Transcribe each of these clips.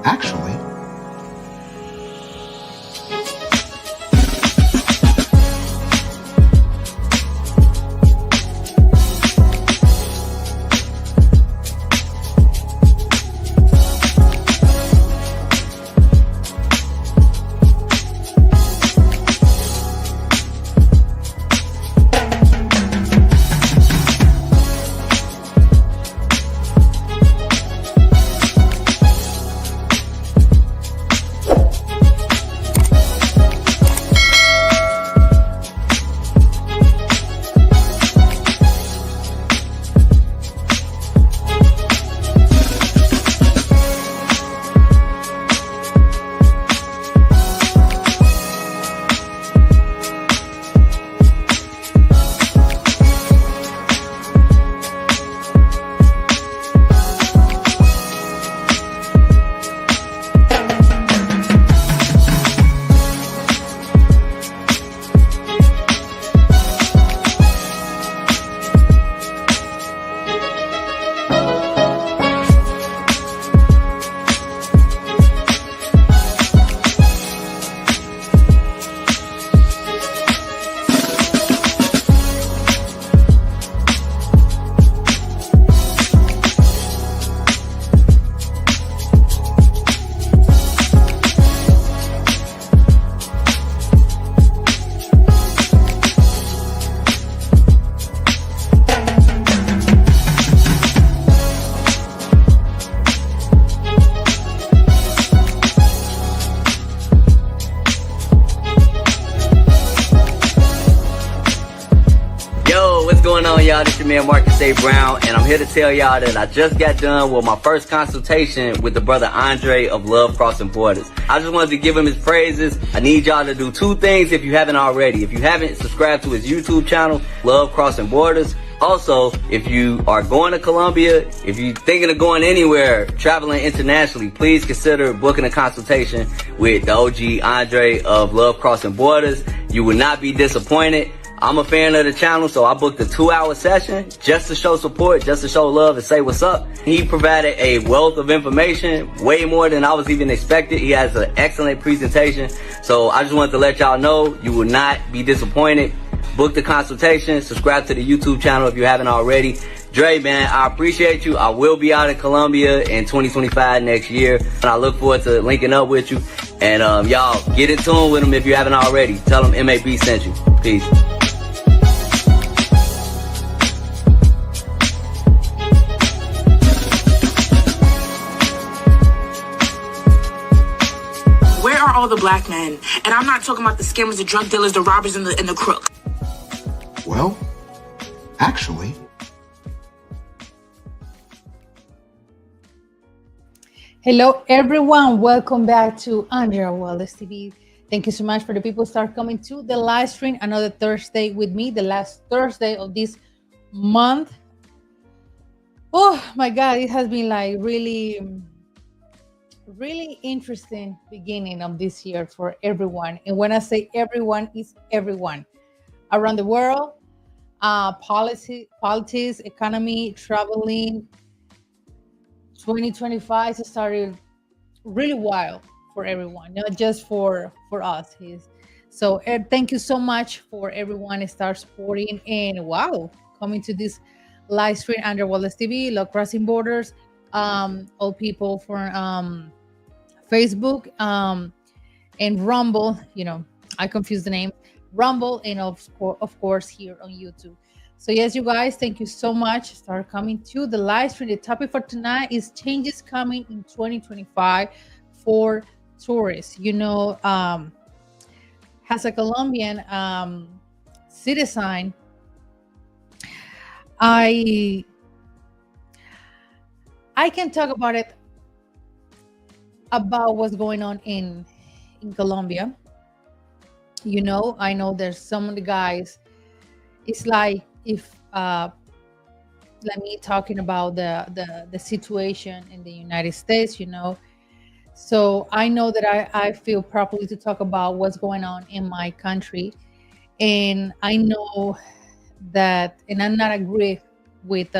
Actually, Yo, what's going on, y'all? This is your man Marcus A. Brown, and I'm here to tell y'all that I just got done with my first consultation with the brother Andre of Love Crossing Borders. I just wanted to give him his praises. I need y'all to do two things if you haven't already. If you haven't, subscribe to his YouTube channel, Love Crossing Borders. Also, if you are going to Colombia, if you're thinking of going anywhere, traveling internationally, please consider booking a consultation with the OG Andre of Love Crossing Borders. You will not be disappointed. I'm a fan of the channel, so I booked a 2-hour session just to show support, just to show love and say what's up. He provided a wealth of information, way more than I was even expected. He has an excellent presentation. So I just wanted to let y'all know you will not be disappointed. Book the consultation, subscribe to the YouTube channel if you haven't already. Dre, man, I appreciate you. I will be out in Colombia in 2025 next year, and I look forward to linking up with you. And y'all, get in tune with him if you haven't already. Tell him MAB sent you. Peace. Where are all the black men? And I'm not talking about the scammers, the drug dealers, the robbers, and the crooks. well, actually. Hello, everyone. Welcome back to Andrea Wallace TV. Thank you so much for the people start coming to the live stream. Another Thursday with me, the last Thursday of this month. Oh my God, it has been like really interesting beginning of this year for everyone. And when I say everyone, it's everyone around the world. Politics, economy, traveling. 2025 started really wild for everyone, not just for us. So thank you so much for everyone start supporting and wow, coming to this live stream under Wallace TV, Love Crossing Borders, all people from Facebook and Rumble. You know, I confuse the name, Rumble, and of course here on YouTube. So yes, you guys, thank you so much. Start coming to the live stream. The topic for tonight is changes coming in 2025 for tourists. You know, as a Colombian citizen, I can talk about it, about what's going on in Colombia. You know, I know there's some of the guys. It's like if let me talking about the situation in the United States, you know. So I know that I feel properly to talk about what's going on in my country. And I know that, and I'm not agree with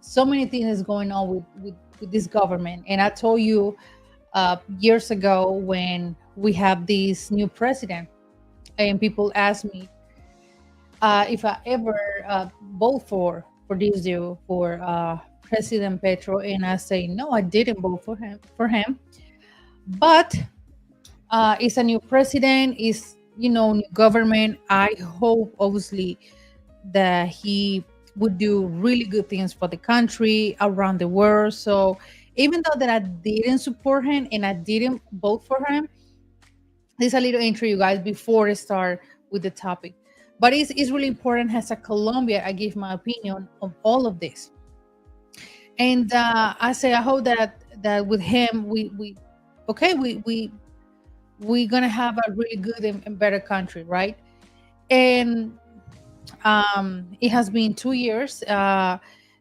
so many things going on with this government. And I told you years ago when we have this new president, and people ask me if I ever vote for this dude, for President Petro, and I say no, I didn't vote for him. But it's a new president, is new government. I hope obviously that he would do really good things for the country around the world. So even though that I didn't support him and I didn't vote for him, there's a little intro, you guys, before I start with the topic. But it's really important as a Colombia, I give my opinion of all of this. And I say I hope that with him we okay we're gonna have a really good and better country, right? And it has been 2 years.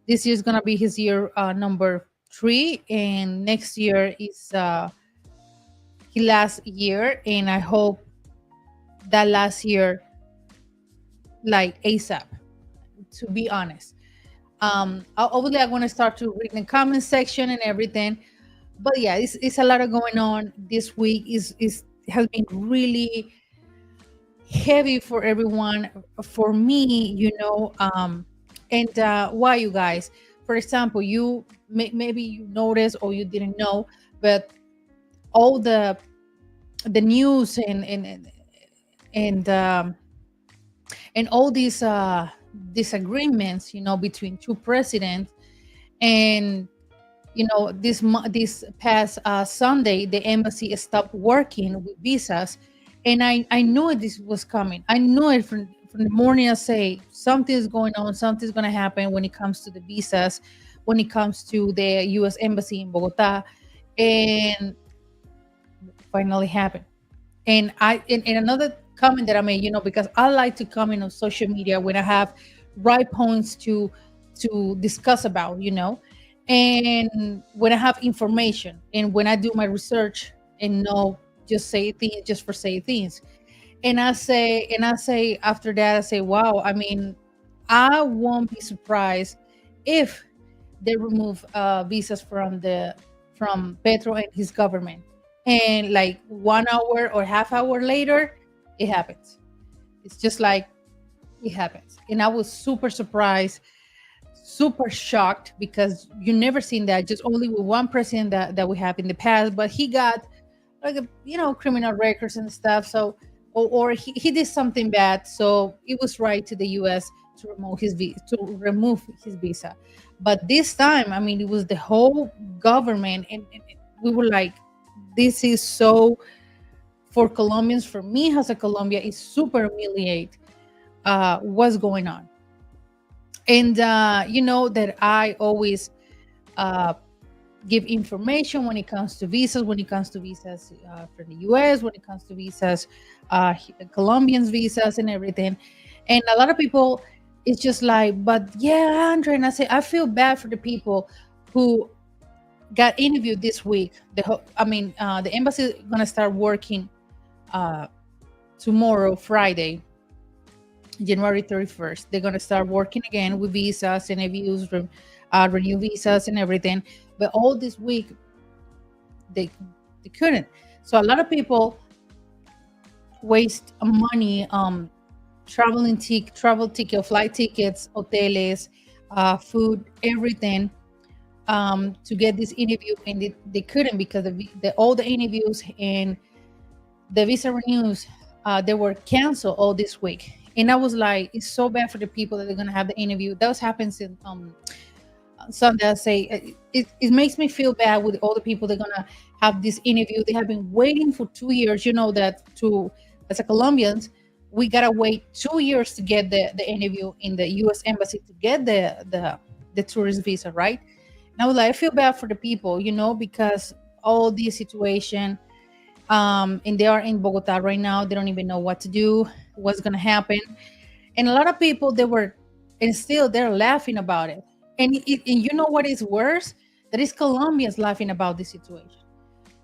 This year is gonna be his year number 3, and next year is his last year. And I hope that last year, like ASAP. To be honest, obviously I'm gonna start to read the comment section and everything. But yeah, it's a lot of going on this week. Is has been really heavy for everyone, for me, and why, you guys? For example, maybe you noticed or you didn't know, but all the news and and all these disagreements, between two presidents. And this past Sunday, the embassy stopped working with visas, and I knew this was coming. I knew it from the morning. I say something's going on, something's going to happen when it comes to the visas, when it comes to the U.S. embassy in Bogota, and finally happened. And and another comment that I made, because I like to comment on social media when I have right points to discuss about, and when I have information and when I do my research and no just say things just for say things. And I say after that, I say, wow, I mean, I won't be surprised if they remove visas from Petro and his government. And like 1 hour or half hour later, it happens. It's just like it happens. And I was super surprised, super shocked, because you never seen that, just only with one president that we have in the past. But he got like criminal records and stuff. So or he did something bad. So it was right to the US to remove his visa. But this time, I mean, it was the whole government, and we were like, this is so, for Colombians, for me as a Colombia, is super humiliate what's going on. And that I always give information when it comes to visas, for the US, when it comes to visas, Colombians visas and everything. And a lot of people, it's just like, but yeah, Andre, and I say, I feel bad for the people who got interviewed this week. The embassy is gonna start working tomorrow, Friday, January 31st. They're gonna start working again with visas and interviews, renew visas and everything. But all this week, they couldn't. So a lot of people waste money, travel ticket, flight tickets, hoteles, food, everything, to get this interview, and they couldn't, because all the interviews and the visa renews, they were canceled all this week. And I was like, it's so bad for the people that they're gonna have the interview. That happens in Sunday. I say it makes me feel bad with all the people that are gonna have this interview. They have been waiting for 2 years. As a Colombians, we gotta wait 2 years to get the interview in the U.S. embassy to get the tourist visa, right? And I was like, I feel bad for the people, because all this situation, and they are in Bogota right now. They don't even know what to do, what's gonna happen. And a lot of people, and still they're laughing about it. And you know what is worse? That is Colombians laughing about this situation.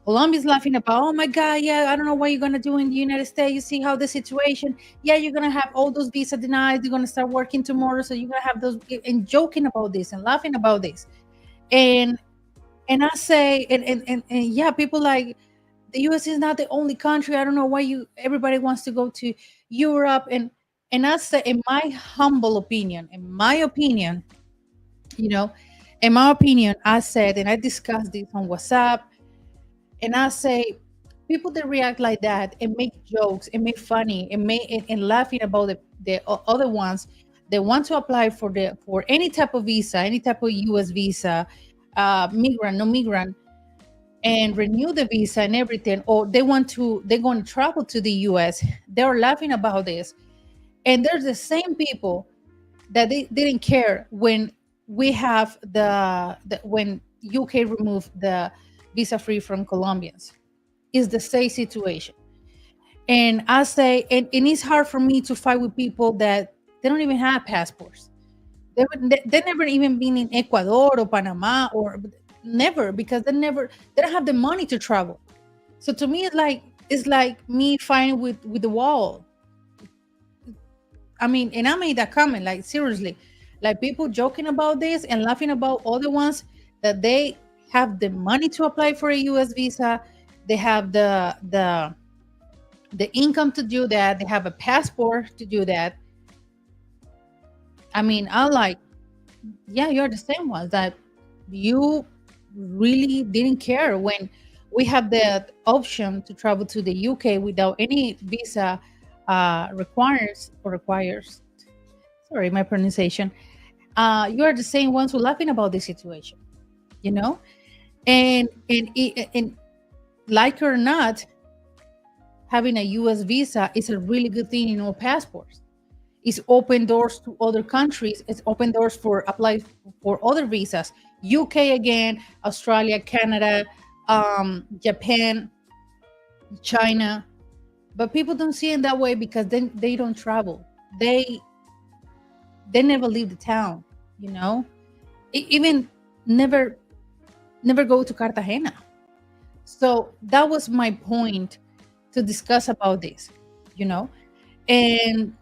Colombia's laughing about, oh my God, yeah, I don't know what you're gonna do in the United States. You see how the situation, yeah, you're gonna have all those visa denied. You're gonna start working tomorrow, so you're gonna have those, and joking about this and laughing about this. And And I say, and yeah, people like the US is not the only country. I don't know why everybody wants to go to Europe. And I say, in my opinion, you know, in my opinion, I said, and I discussed this on WhatsApp, and I say, people that react like that and make jokes and make funny and laughing about the other ones that want to apply for any type of visa, any type of US visa, migrant, no migrant, and renew the visa and everything, or they're going to travel to the US. They're laughing about this. And there's the same people that they didn't care when we have the when UK removed the visa free from Colombians. Is the same situation. And I say, and it's hard for me to fight with people that they don't even have passports. They never even been in Ecuador or Panama or never, because they don't have the money to travel. So to me, it's like me fighting with the wall. I mean, and I made that comment, like seriously, like people joking about this and laughing about other ones that they have the money to apply for a US visa, they have the income to do that, they have a passport to do that. I mean, I like, yeah, you're the same ones that you really didn't care when we have the option to travel to the UK without any visa requires. Sorry, my pronunciation. You are the same ones who laughing about this situation, you know, and like or not, having a U.S. visa is a really good thing in all passports. It's open doors to other countries. It's open doors for apply for other visas. UK again, Australia, Canada, Japan, China. But people don't see it that way because then they don't travel. They they never leave the town. You know, even never never go to Cartagena. So that was my point to discuss about this. You know, and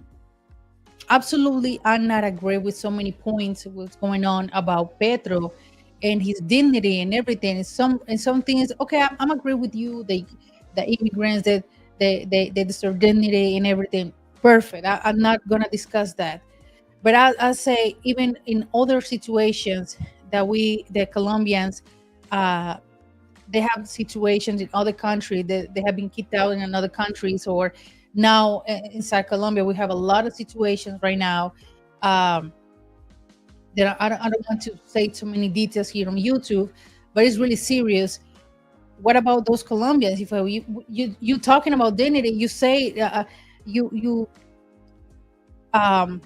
absolutely, I'm not agree with so many points what's going on about Petro and his dignity and everything. And some things, okay, I'm agree with you. The immigrants that they deserve dignity and everything. Perfect. I'm not gonna discuss that. But I say even in other situations that the Colombians, uh, they have situations in other countries that they have been kicked out in another countries, or now inside Colombia we have a lot of situations right now, um, that I don't want to say too many details here on YouTube, but it's really serious. What about those Colombians? If you talking about dignity, you say, you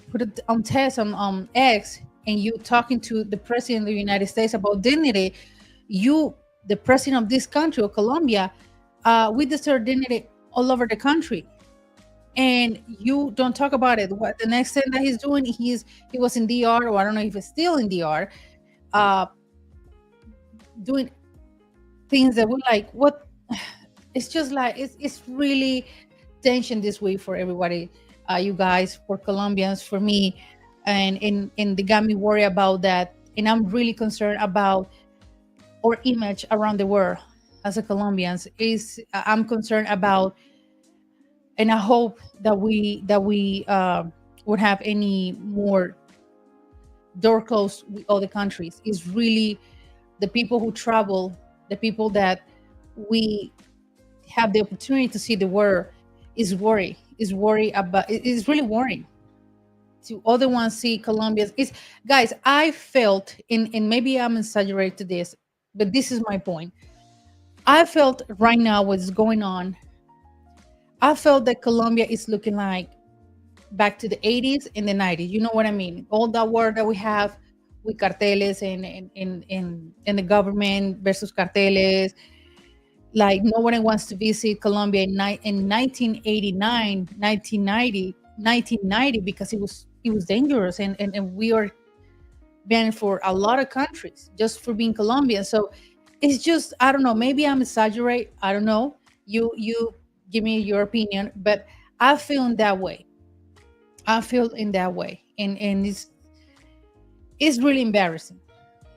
put it on test on X, and you talking to the president of the United States about dignity, you, the president of this country, of Colombia, we deserve dignity all over the country, and you don't talk about it. What the next thing that he's doing, he was in DR, or I don't know if he's still in DR, uh, doing things that we like. What it's just like it's really tension this week for everybody, you guys, for Colombians, for me, and they got me worried about that, and I'm really concerned about our image around the world as a Colombians. I'm concerned about, and I hope that we would have any more door closed with other countries. Is really the people who travel, the people that we have the opportunity to see the world, is worry about, it's really worrying to other ones see Colombians. It's, guys, I felt, and maybe I'm exaggerating to this, but this is my point. I felt right now what's going on. I felt that Colombia is looking like back to the 80s and the 90s. You know what I mean? All that war that we have with carteles and the government versus carteles. Like nobody wants to visit Colombia in 1989, 1990 because it was dangerous, and we are banned for a lot of countries just for being Colombian. So it's just, I don't know, maybe I'm exaggerate. I don't know. You give me your opinion, but I feel in that way. I feel in that way. And it's really embarrassing.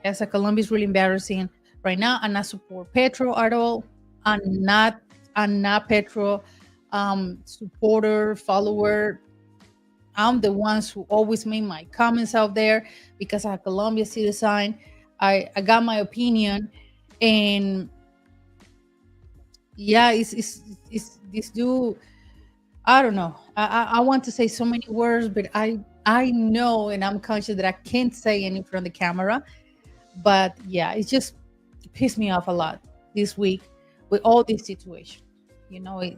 As a Colombian, it's really embarrassing right now. I'm not support Petro at all. I'm not. I'm not Petro supporter, follower. I'm the ones who always make my comments out there because I'm a Colombia citizen. I got my opinion, and yeah, it's this dude. I don't know. I want to say so many words, but I know and I'm conscious that I can't say any from the camera. But yeah, it just pissed me off a lot this week with all this situation. You know, it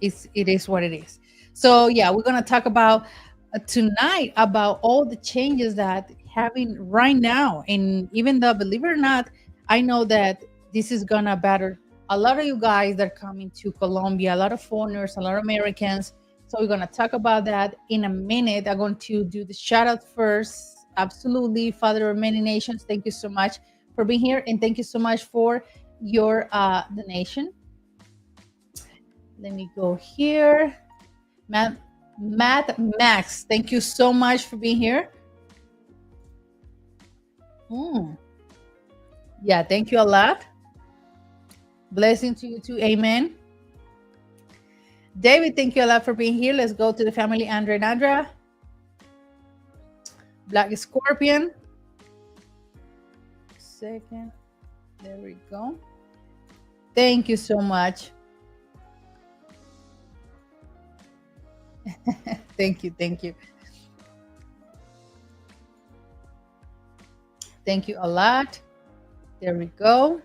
is what it is. So yeah, we're gonna talk about tonight about all the changes that having right now, and even though, believe it or not, I know that this is gonna better a lot of you guys that are coming to Colombia, a lot of foreigners, a lot of Americans. So we're gonna talk about that in a minute. I'm going to do the shout out first. Absolutely, Father of Many Nations. Thank you so much for being here, and thank you so much for your donation. Let me go here. Matt Max, thank you so much for being here. Mm, yeah, thank you a lot. Blessing to you too. Amen. David, thank you a lot for being here. Let's go to the family. Andre and Andrea. Black Scorpion. Second. There we go. Thank you so much. Thank you. Thank you. Thank you a lot. There we go.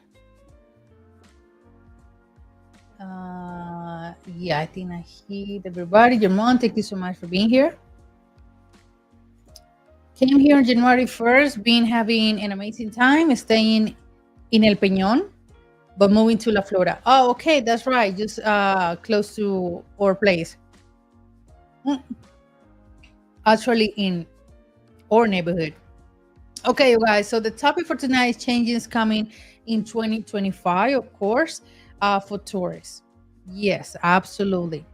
Yeah, I think I hit everybody. Jermon, thank you so much for being here. Came here on January 1st, been having an amazing time, staying in El Peñón, but moving to La Flora. Oh, okay, that's right, just close to our place. Actually, in our neighborhood. Okay, you guys, so the topic for tonight is changes coming in 2025, of course, for tourists. Yes, absolutely.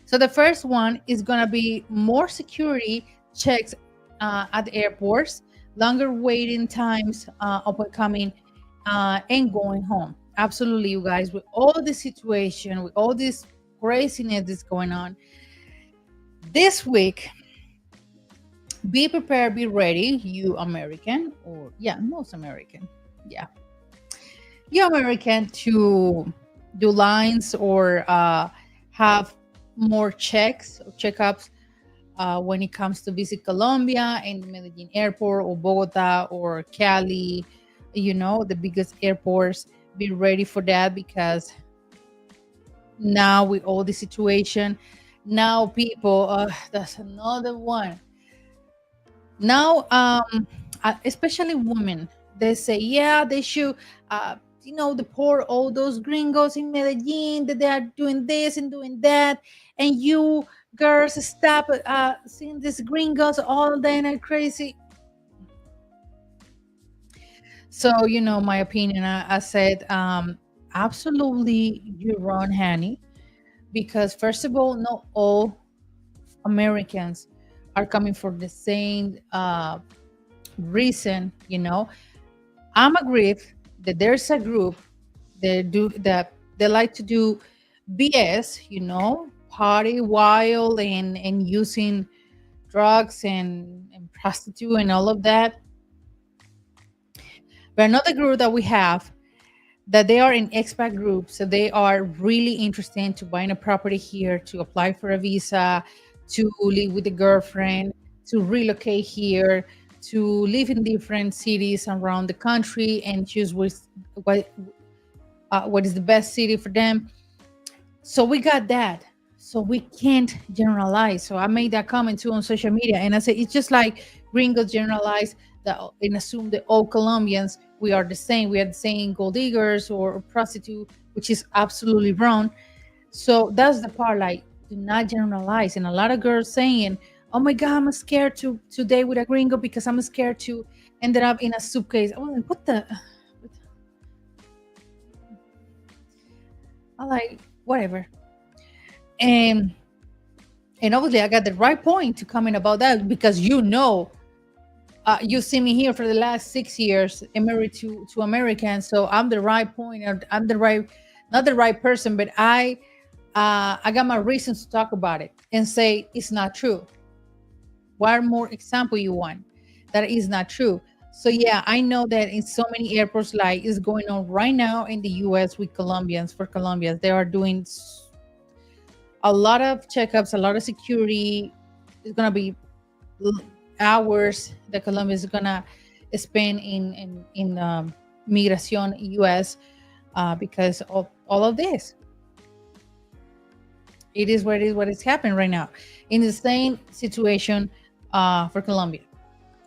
So the first one is going to be more security checks at the airports, longer waiting times upon coming and going home. Absolutely, you guys, with all the situation, with all this craziness that's going on this week, be prepared, be ready, you American, or yeah, most American, yeah, you American, to do lines or have more checks or checkups when it comes to visit Colombia and Medellin airport or Bogota or Cali, you know, the biggest airports. Be ready for that because now with all the situation, now people, that's another one. Now, especially women, they say, yeah, they should, deport all those gringos in Medellin that they are doing this and doing that. And you girls stop seeing these gringos all day and crazy. So, my opinion, I said, absolutely, you're wrong, Hanny, because first of all, not all Americans are coming for the same reason. I'm agreed that there's a group that they like to do BS, party wild and using drugs and prostitute and all of that. But another group that we have, that they are an expat group, so they are really interested into buying a property here, to apply for a visa, to live with a girlfriend, to relocate here, to live in different cities around the country and choose what is the best city for them. So we got that. So we can't generalize. So I made that comment too on social media, and I said it's just like gringos generalize that and assume that all Colombians, we are the same. We are the same gold diggers or prostitute, which is absolutely wrong. So that's the part, like, do not generalize. And a lot of girls saying, oh my God, I'm scared to date with a gringo because I'm scared to end up in a suitcase. I'm like, what the? I'm like, whatever. And obviously I got the right point to comment about that because You see me here for the last 6 years, I'm married to Americans, so I'm the right point. I'm the right, not the right person, but I got my reasons to talk about it and say it's not true. What more example you want that is not true? So yeah, I know that in so many airports, like is going on right now in the U.S. with Colombians. For Colombians, they are doing a lot of checkups, a lot of security. It's gonna be l- hours that Colombia is gonna spend in Migración US because of all of this. It is what it is. What is happening right now in the same situation for Colombia.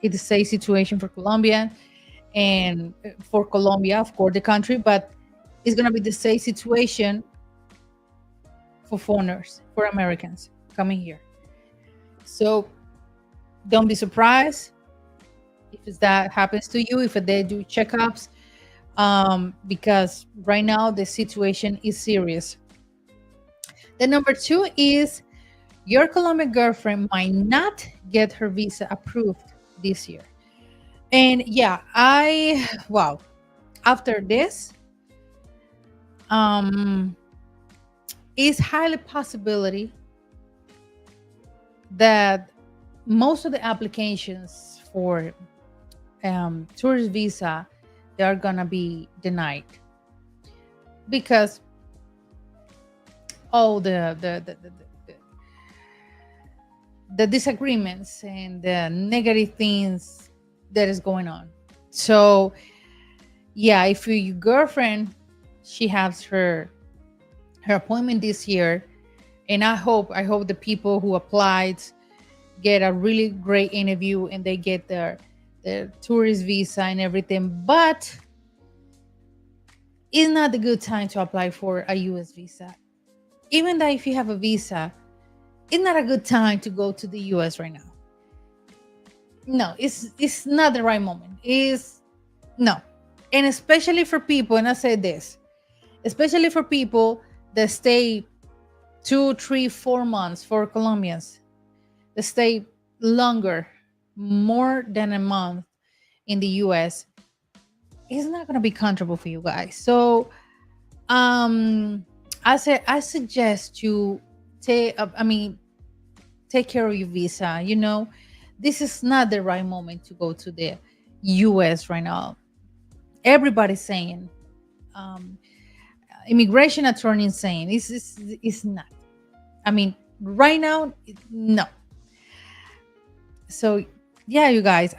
It's the same situation for Colombia and for Colombia, of course, the country, but it's gonna be the same situation for foreigners, for Americans coming here. So don't be surprised if that happens to you, if they do checkups, because right now the situation is serious. The number two is your Colombian girlfriend might not get her visa approved this year. And yeah, wow, after this, um, is highly possibility that most of the applications for tourist visa, they are gonna be denied because all the disagreements and the negative things that is going on. So yeah, if your girlfriend, she has her appointment this year, and I hope the people who applied get a really great interview and they get their tourist visa and everything. But it's not a good time to apply for a US visa. Even though if you have a visa, it's not a good time to go to the US right now. No, it's not the right moment. Is no. And especially for people, and I say this, especially for people that stay 2, 3, 4 months, for Colombians that stay longer, more than a month in the US, it's not going to be comfortable for you guys. So um I suggest you take care of your visa. This is not the right moment to go to the US right now. Everybody's saying, um immigration attorney is saying it's not. Right now, no. So yeah, you guys,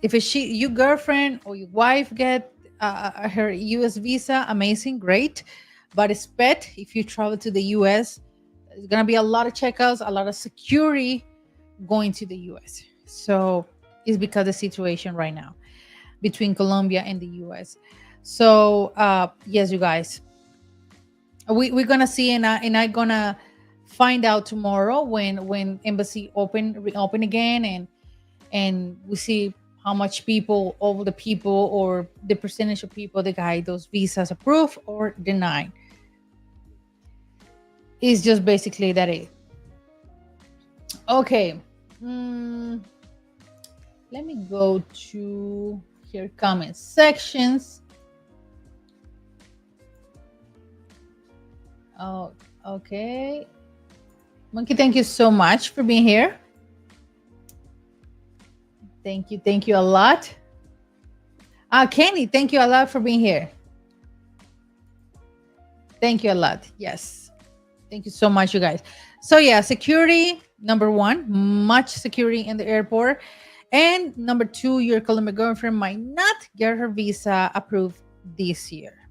if your girlfriend or your wife get her US visa, amazing, great. But expect, if you travel to the US, there's gonna be a lot of checkouts, a lot of security going to the US. So it's because of the situation right now between Colombia and the US. So yes, you guys, we're gonna see, and I gonna find out tomorrow when embassy reopen again, and we see how much people, all the people, or the percentage of people that got those visas approved or denied. It's just basically that it. Okay. Let me go to here comment sections. Oh, okay. Monkey, thank you so much for being here. Thank you a lot. Kenny, thank you a lot for being here. Thank you a lot. Yes. Thank you so much, you guys. So yeah, security, number one, much security in the airport. And number two, your Colombian girlfriend might not get her visa approved this year.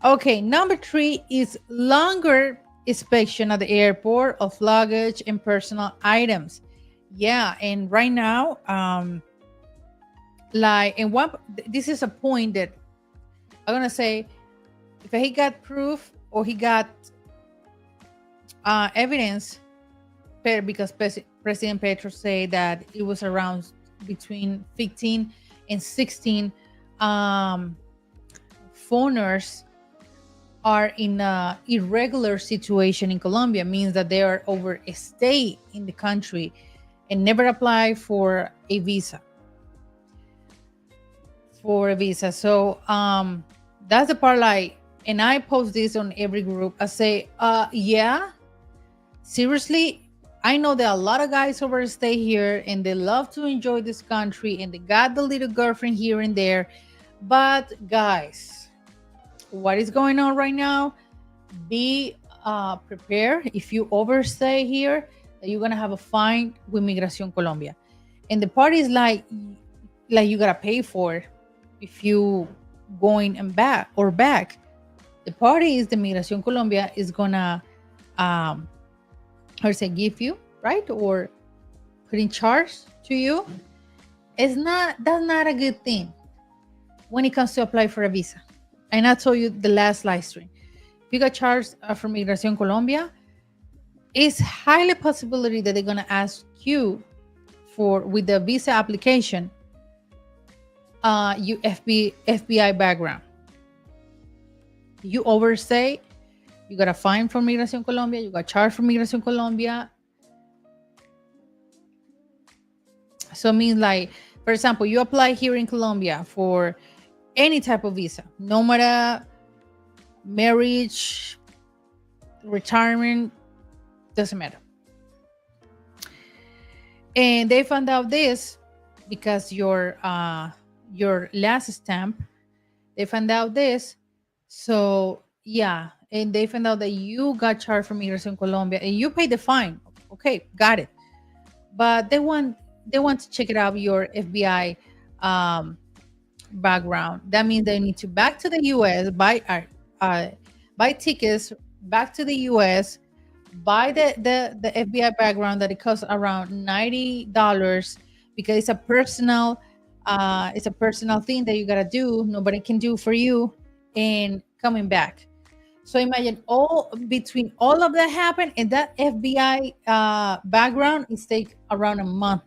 Okay, number three is longer inspection at the airport of luggage and personal items. Yeah, and right now, this is a point that I'm gonna say, if he got proof or he got evidence, because President Petro said that it was around between 15 and 16 foreigners are in a irregular situation in Colombia, means that they are overstay in the country, and never apply for a visa. So that's the part, like, and I post this on every group. I say, yeah, seriously, I know that a lot of guys overstay here and they love to enjoy this country and they got the little girlfriend here and there. But guys, what is going on right now? Be prepared. If you overstay here, that you're gonna have a fine with Migración Colombia. And the part is like you gotta pay for if you going and back. The party is the Migración Colombia is gonna how to say, give you, right, or put in charge to you. That's not a good thing when it comes to apply for a visa. And I told you the last live stream, if you got charged from Migración Colombia, it's highly possibility that they're gonna ask you for, with the visa application, you FBI background. You overstay, you got a fine from Migración Colombia, you got charged from Migración Colombia. So it means, like, for example, you apply here in Colombia for any type of visa, no matter marriage, retirement, doesn't matter. And they found out this because your last stamp, they found out this. So yeah, and they found out that you got charged from Migración Colombia and you paid the fine. Okay, got it. But they want to check it out, your FBI background. That means they need to back to the US, buy tickets back to the US, buy the FBI background that it costs around $90, because it's a personal thing that you gotta do. Nobody can do for you, and coming back. So imagine between all of that happen, and that FBI background is take around a month.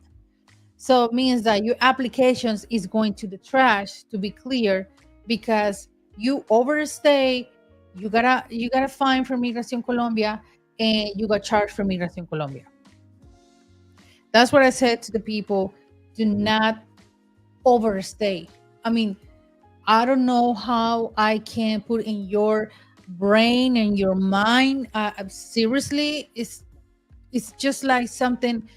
So it means that your applications is going to the trash, to be clear, because you overstay. You gotta fine from Migración Colombia, and you got charged from Migración Colombia. That's what I said to the people. Do not overstay. I mean, I don't know how I can put in your brain and your mind. Seriously, it's just like something.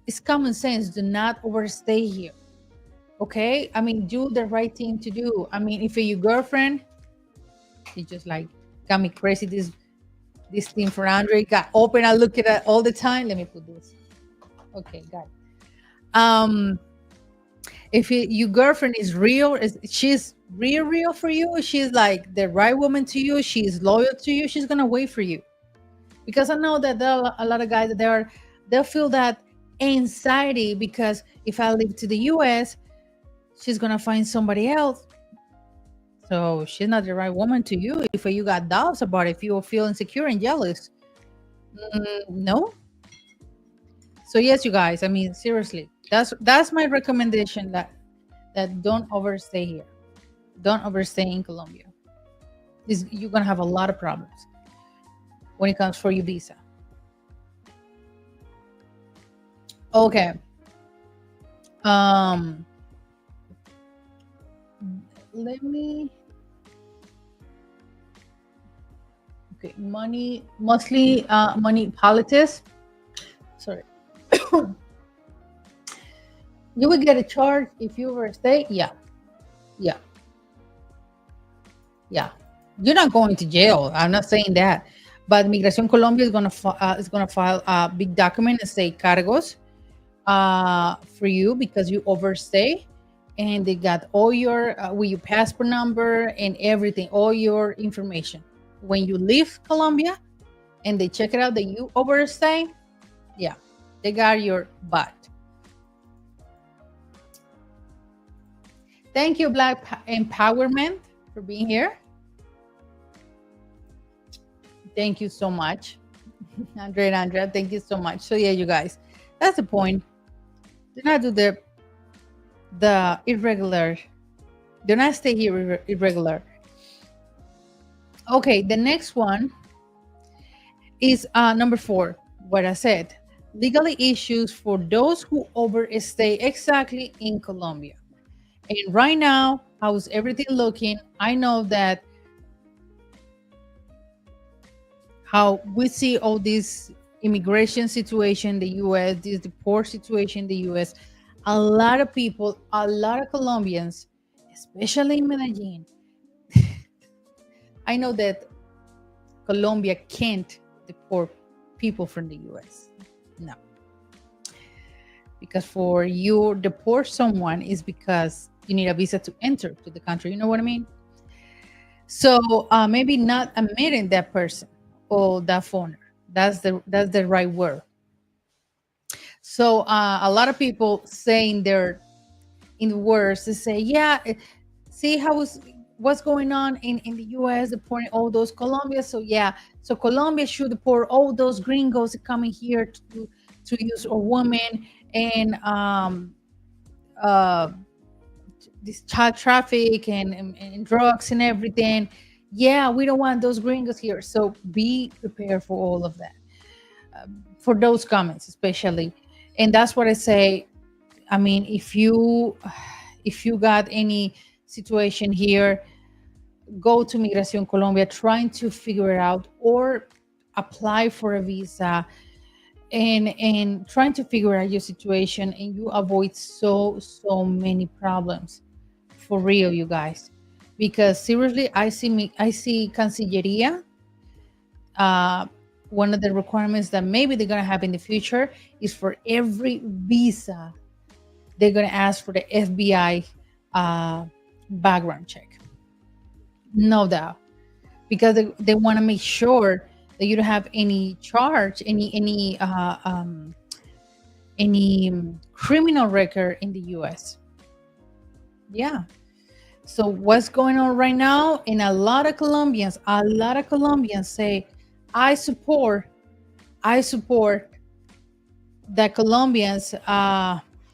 It's common sense. Do not overstay here. Okay? I mean, do the right thing to do. I mean, if your girlfriend, she just like got me crazy. This thing for Andre got open. I look at it all the time. Let me put this. Okay, got it. If your girlfriend is real, she's real for you, she's like the right woman to you, she's loyal to you, she's gonna wait for you. Because I know that there are a lot of guys that they'll feel that anxiety, because if I leave to the US, she's gonna find somebody else. So she's not the right woman to you. If you got doubts about it, if you feel insecure and jealous, no. So yes, you guys, I mean, seriously, that's my recommendation, that don't overstay here. Don't overstay in Colombia. You're gonna have a lot of problems when it comes for your visa. Okay. Let me. Okay, mostly money politics. Sorry. You would get a charge if you overstay. Yeah. You're not going to jail. I'm not saying that, but Migración Colombia is gonna file a big document and say cargos for you because you overstay, and they got all your with your passport number and everything, all your information. When you leave Colombia, and they check it out that you overstay, yeah, they got your butt. Thank you, Black Empowerment, for being here. Thank you so much. Andre and Andrea, thank you so much. So yeah, you guys, that's the point. Do not do the irregular. Do not stay here irregular. Okay, the next one is number 4, what I said. legally issues for those who overstay exactly in Colombia. And right now, how's everything looking? I know that how we see all this immigration situation in the US, this deport situation in the US, a lot of people, a lot of Colombians, especially in Medellin, I know that Colombia can't deport people from the US. No, because for you deport someone is because you need a visa to enter to the country. You know what I mean? So maybe not admitting that person or that foreigner. That's the right word. So a lot of people saying they're in the words to say, yeah, see how what's going on in the US, deporting all those Colombia. So yeah, so Colombia should deport all those gringos coming here to use a woman and uh, this child traffic and drugs and everything. Yeah, we don't want those gringos here. So be prepared for all of that, for those comments especially. And that's what I say. I mean, if you got any situation here, go to Migración Colombia trying to figure it out or apply for a visa and trying to figure out your situation, and you avoid so many problems, for real, you guys. Because seriously, I see Cancillería, uh, one of the requirements that maybe they're gonna have in the future is for every visa they're going to ask for the FBI background check. No doubt. Because they want to make sure that you don't have any charge, any criminal record in the US. Yeah. So what's going on right now? And a lot of Colombians say, I support, I support that Colombians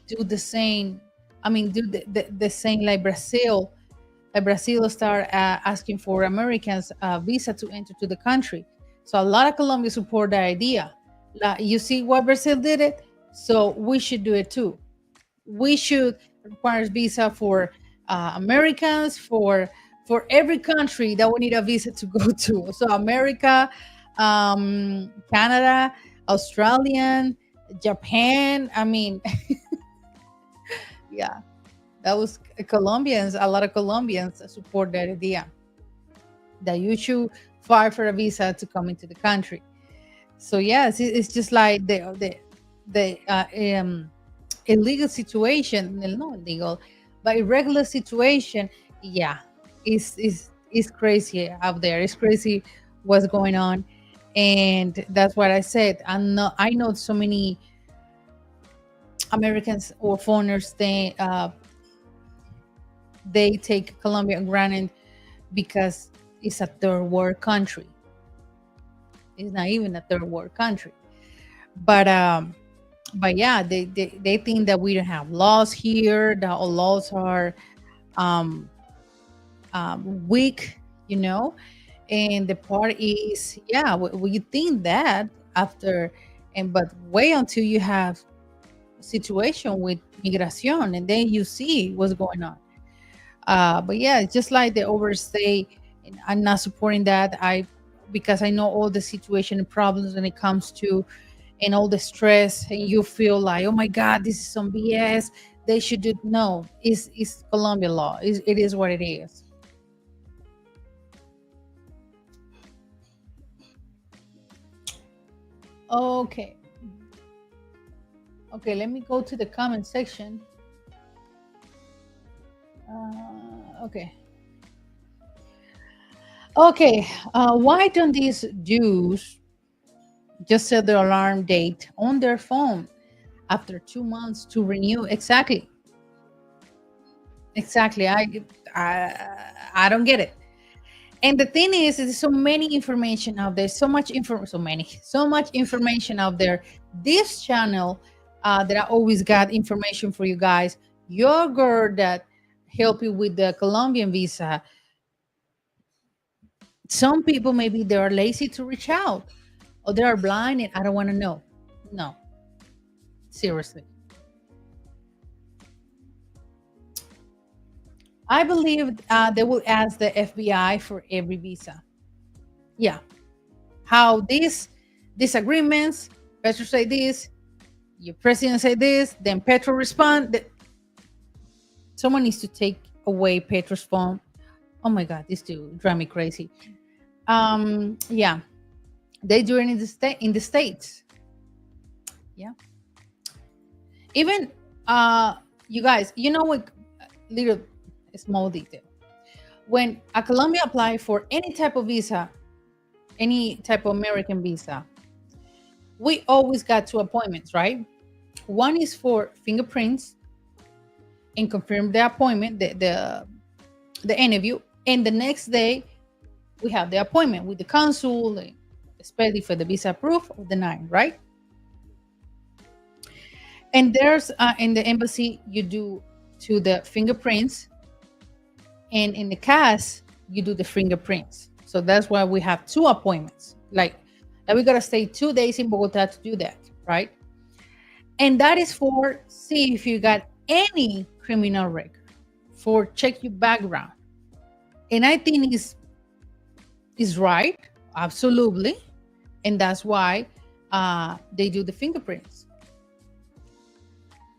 do the same. I mean, do the same like Brazil. Like Brazil start asking for Americans visa to enter to the country. So a lot of Colombians support that idea. Like, you see what Brazil did it, so we should do it too. We should require visa for Americans, for every country that we need a visa to go to. So America, Canada, Australian, Japan. I mean, yeah, that was Colombians. A lot of Colombians support that idea that you should file for a visa to come into the country. So yes, it's just like the illegal situation, well, not illegal, but irregular situation. Yeah, is crazy out there. It's crazy what's going on, and that's what I said. I know so many Americans or foreigners, they take Colombia granted because it's a third world country. It's not even a third world country. But yeah, they think that we don't have laws here, that our laws are um, weak, you know. And the part is, yeah, we think that after, and but wait until you have a situation with migration, and then you see what's going on. But yeah, it's just like the overstay, and I'm not supporting that. Because I know all the situation and problems when it comes to, and all the stress, and you feel like, oh my God, this is some BS. They should do no. It's Colombian law. It is what it is. Okay, okay. Let me go to the comment section. Okay, okay. Why don't these Jews just set the alarm date on their phone after 2 months to renew? Exactly, exactly. I don't get it. And the thing is, there's so many information out there, so much information out there. This channel that I always got information for you guys. Your girl that help you with the Colombian visa. Some people maybe they are lazy to reach out, or they are blind and I don't want to know. No, Seriously. I believe they will ask the FBI for every visa. Yeah. How these disagreements, Petro say this, your president say this, then Petro respond. Someone needs to take away Petro's phone. Oh my God, this dude drive me crazy. Yeah, they do it in the states. Yeah, even you guys, you know what? Little small detail. When a Colombia apply for any type of visa, any type of American visa, we always got two appointments, right? One is for fingerprints and confirm the appointment, the interview, and the next day we have the appointment with the consul, especially for the visa proof of the nine, right? And there's in the embassy you do to the fingerprints, and in the CAS you do the fingerprints. So that's why we have two appointments. Like we gotta stay 2 days in Bogota to do that, right? And that is for see if you got any criminal record, for check your background. And I think is right, absolutely, and that's why they do the fingerprints.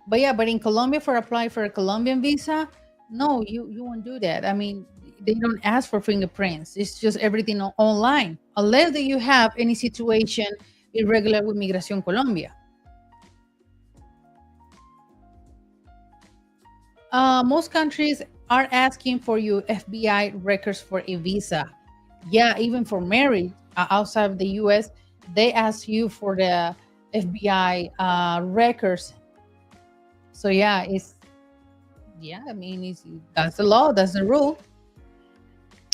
But yeah, but in Colombia, for apply for a Colombian visa, no, you won't do that. I mean, they don't ask for fingerprints. It's just everything online, unless that you have any situation irregular with Migración Colombia. Most countries are asking for your FBI records for a visa. Yeah, even for married outside of the US, they ask you for the FBI records. So yeah, I mean, that's the law, that's the rule.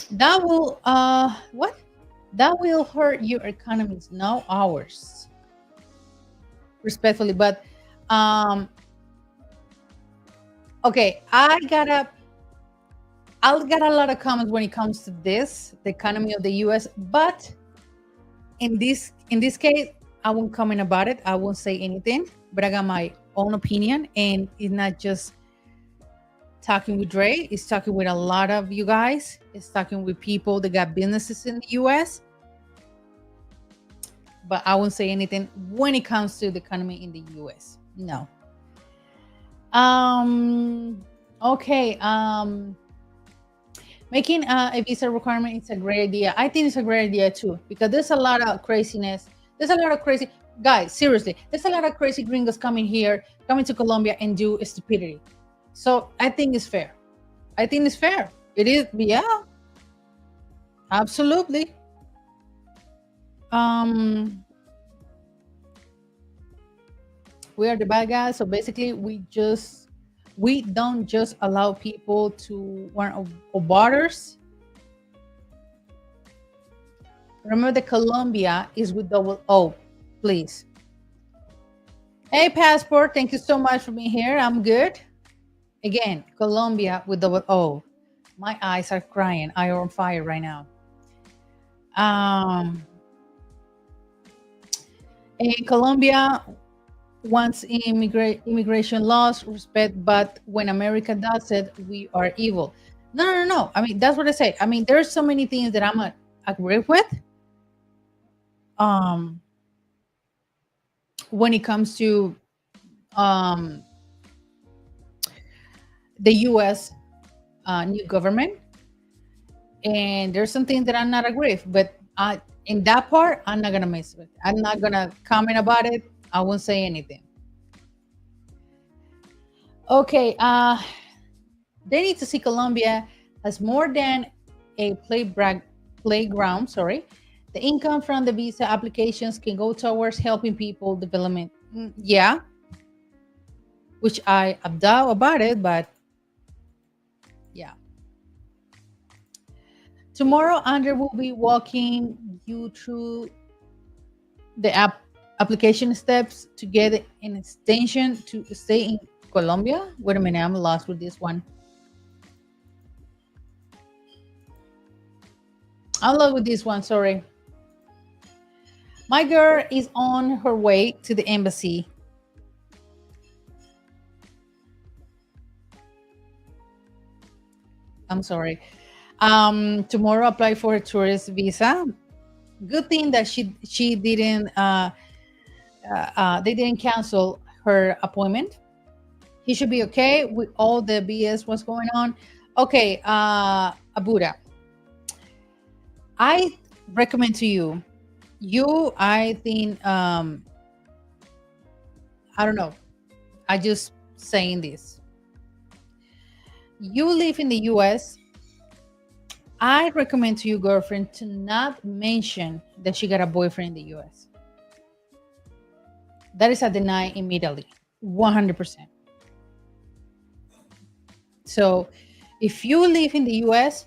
That will what? That will hurt your economies, not ours. Respectfully, but okay, I'll get a lot of comments when it comes to this, the economy of the US, but in this case, I won't comment about it. I won't say anything, but I got my own opinion, and it's not just talking with Dre, it's talking with a lot of you guys. It's talking with people that got businesses in the US. But I won't say anything when it comes to the economy in the US. No. Okay. Making a visa requirement is a great idea. I think it's a great idea too, because there's a lot of craziness. There's a lot of crazy guys. Seriously, there's a lot of crazy gringos coming to Colombia and do stupidity. So I think it's fair. I think it's fair. It is. Yeah, absolutely. We are the bad guys. So basically, we don't just allow people to warn of borders. Remember that Colombia is with double O, please. Hey, passport, thank you so much for being here. I'm good. Again, Colombia with double O. My eyes are crying. I are on fire right now. In Colombia wants immigration laws respect, but when America does it, we are evil. No. I mean, that's what I say. I mean, there's so many things that I'm agree with. When it comes to the U.S. New government, and there's something that I'm not agree with, but in that part, I'm not gonna mess with. I'm not gonna comment about it. I won't say anything. Okay, they need to see Colombia as more than a playground. Sorry, the income from the visa applications can go towards helping people development. Yeah, which I doubt about it, but yeah. Tomorrow, Andre will be walking you through the application steps to get an extension to stay in Colombia. Wait a minute, I'm lost with this one. I'm lost with this one, sorry. My girl is on her way to the embassy. I'm sorry. Tomorrow apply for a tourist visa. Good thing that she didn't they didn't cancel her appointment. He should be okay with all the BS what's going on. Okay, Abuda, I recommend to you. I think, I don't know. I just saying this. You live in the U.S. I recommend to you, girlfriend, to not mention that she got a boyfriend in the U.S. That is a deny immediately, 100%. So, if you live in the U.S.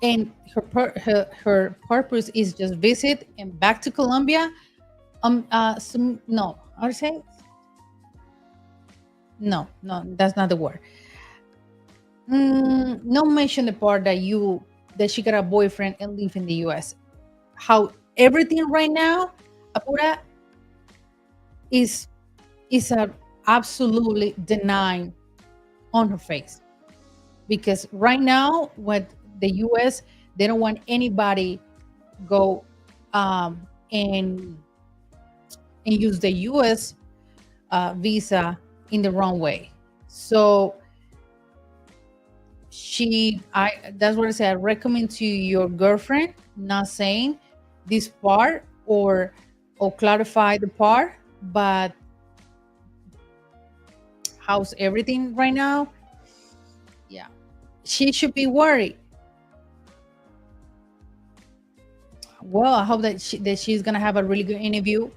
and her purpose is just visit and back to Colombia, no, I would say no, no, that's not the word. No mention the part that she got a boyfriend and live in the U.S. How everything right now, Apura, is a absolutely denying on her face, because right now what the U.S., they don't want anybody go and use the U.S. Visa in the wrong way. So that's what I said. I recommend to your girlfriend not saying this part, or clarify the part, but how's everything right now? Yeah, she should be worried. Well, I hope that she's gonna have a really good interview,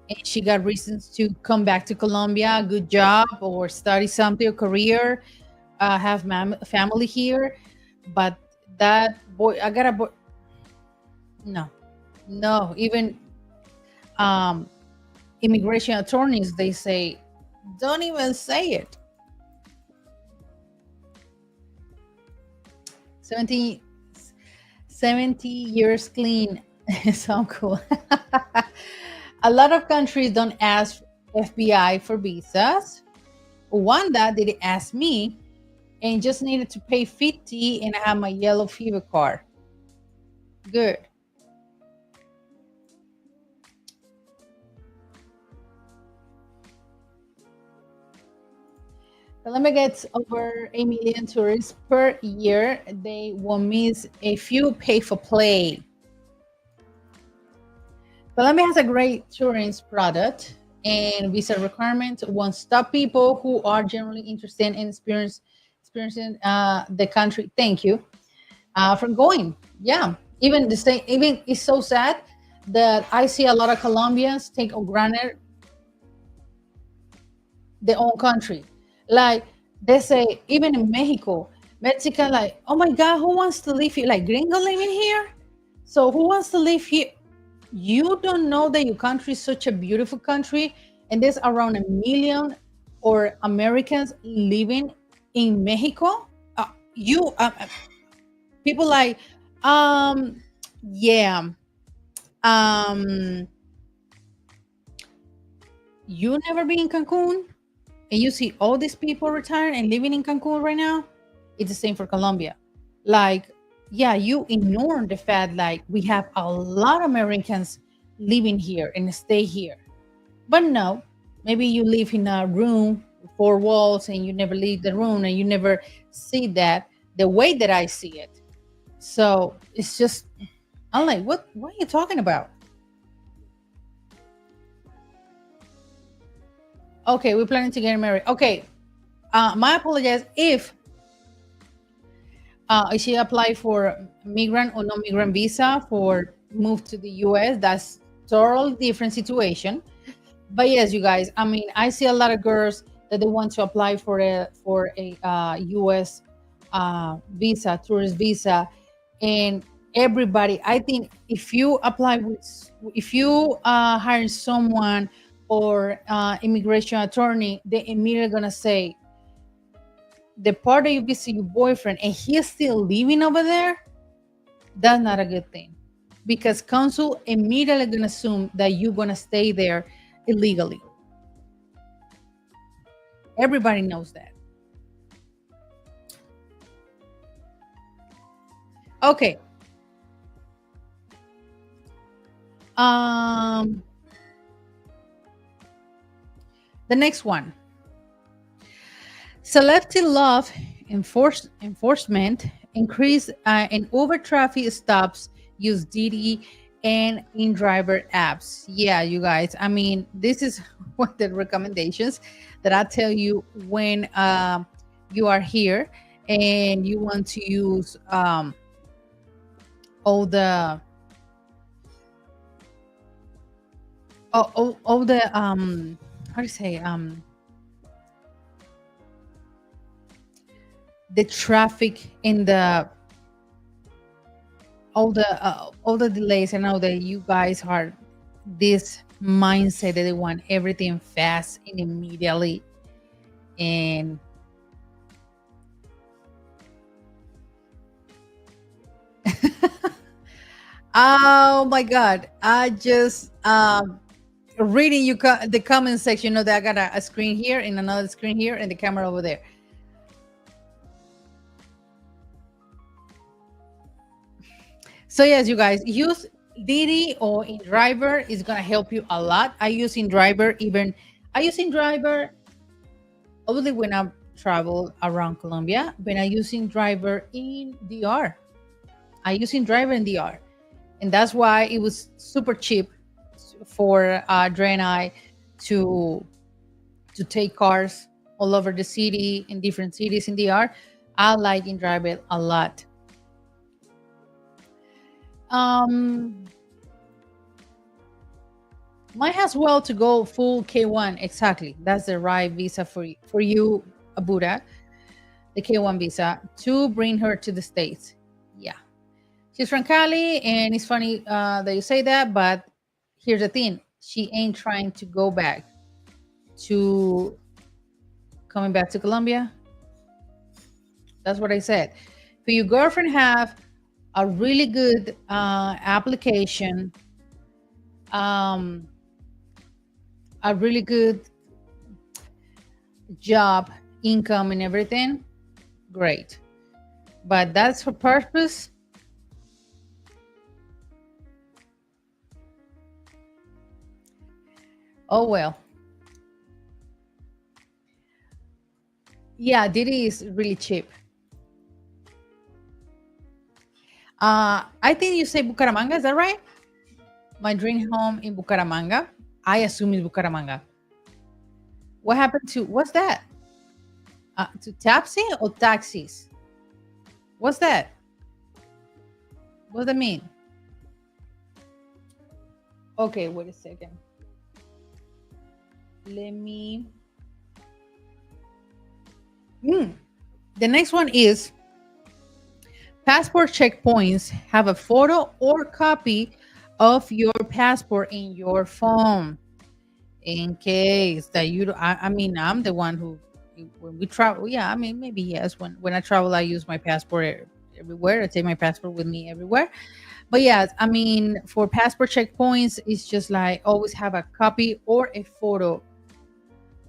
and she got reasons to come back to Colombia, good job, or study something, a career, have family here. But that boy, I got a boy. No, no, even um, immigration attorneys, they say, don't even say it. 70, 70 years clean. So cool. A lot of countries don't ask FBI for visas. One that did ask me, and just needed to pay 50, and I have my yellow fever card. Good. Colombia gets over 8 million tourists per year. They will miss a few pay for play. Colombia has a great tourism product, and visa requirements won't stop people who are generally interested in experiencing the country. Thank you for going. Yeah, even the same. Even it's so sad that I see a lot of Colombians take for granted their own country. Like they say, even in Mexico, Mexican, like, oh my God, who wants to live here? Like gringo living here? So who wants to live here? You don't know that your country is such a beautiful country, and there's around a million or Americans living in Mexico. You people like, yeah, um, you never been in Cancun, and you see all these people retired and living in Cancun right now. It's the same for Colombia. Like, yeah, you ignore the fact like we have a lot of Americans living here and stay here. But no, maybe you live in a room, four walls, and you never leave the room, and you never see that the way that I see it. So it's just, I'm like, what are you talking about? Okay, we're planning to get married. Okay, my apologies if she applied for migrant or non-migrant visa for move to the U.S. That's totally different situation. But yes, you guys, I mean, I see a lot of girls that they want to apply for a U.S. Visa, tourist visa, and everybody. I think if you apply if you hire someone or immigration attorney, they immediately gonna say the part that you visit your boyfriend and he's still living over there. That's not a good thing, because council immediately gonna assume that you're gonna stay there illegally. Everybody knows that. Okay. Um, the next one. Selective law enforcement increase in over traffic stops use DD and in driver apps. Yeah, you guys. I mean, this is one of the recommendations that I tell you when you are here and you want to use all the all the how do you say the traffic in the all the delays. I know that you guys are this mindset that they want everything fast and immediately, and oh my god, I just reading you the comment section. You know that I got a screen here and another screen here and the camera over there. So yes, you guys use Didi or InDriver is gonna help you a lot. I use InDriver even. I use InDriver only when I travel around Colombia. When I use InDriver in DR, I use InDriver in DR, and that's why it was super cheap for Dre and I to take cars all over the city in different cities in DR. I like InDriver a lot. Might as well to go full K1. Exactly. That's the right visa for you, Abuda. The K1 visa to bring her to the States. Yeah. She's from Cali, and it's funny that you say that, but here's the thing. She ain't trying to go back to coming back to Colombia. That's what I said. For your girlfriend have a really good application, a really good job, income, and everything, great. But that's her purpose. Oh well. Yeah, Didi is really cheap. I think you say Bucaramanga, is that right? My dream home in Bucaramanga. I assume it's Bucaramanga. What happened to what's that? To taxi or taxis? What's that? What does that mean? Okay, wait a second. Let me. The next one is passport checkpoints have a photo or copy of your passport in your phone in case that you don't, I mean, I'm the one who when we travel, yeah, I mean, maybe yes, when I travel I use my passport everywhere. I take my passport with me everywhere. But yes, I mean, for passport checkpoints it's just like always have a copy or a photo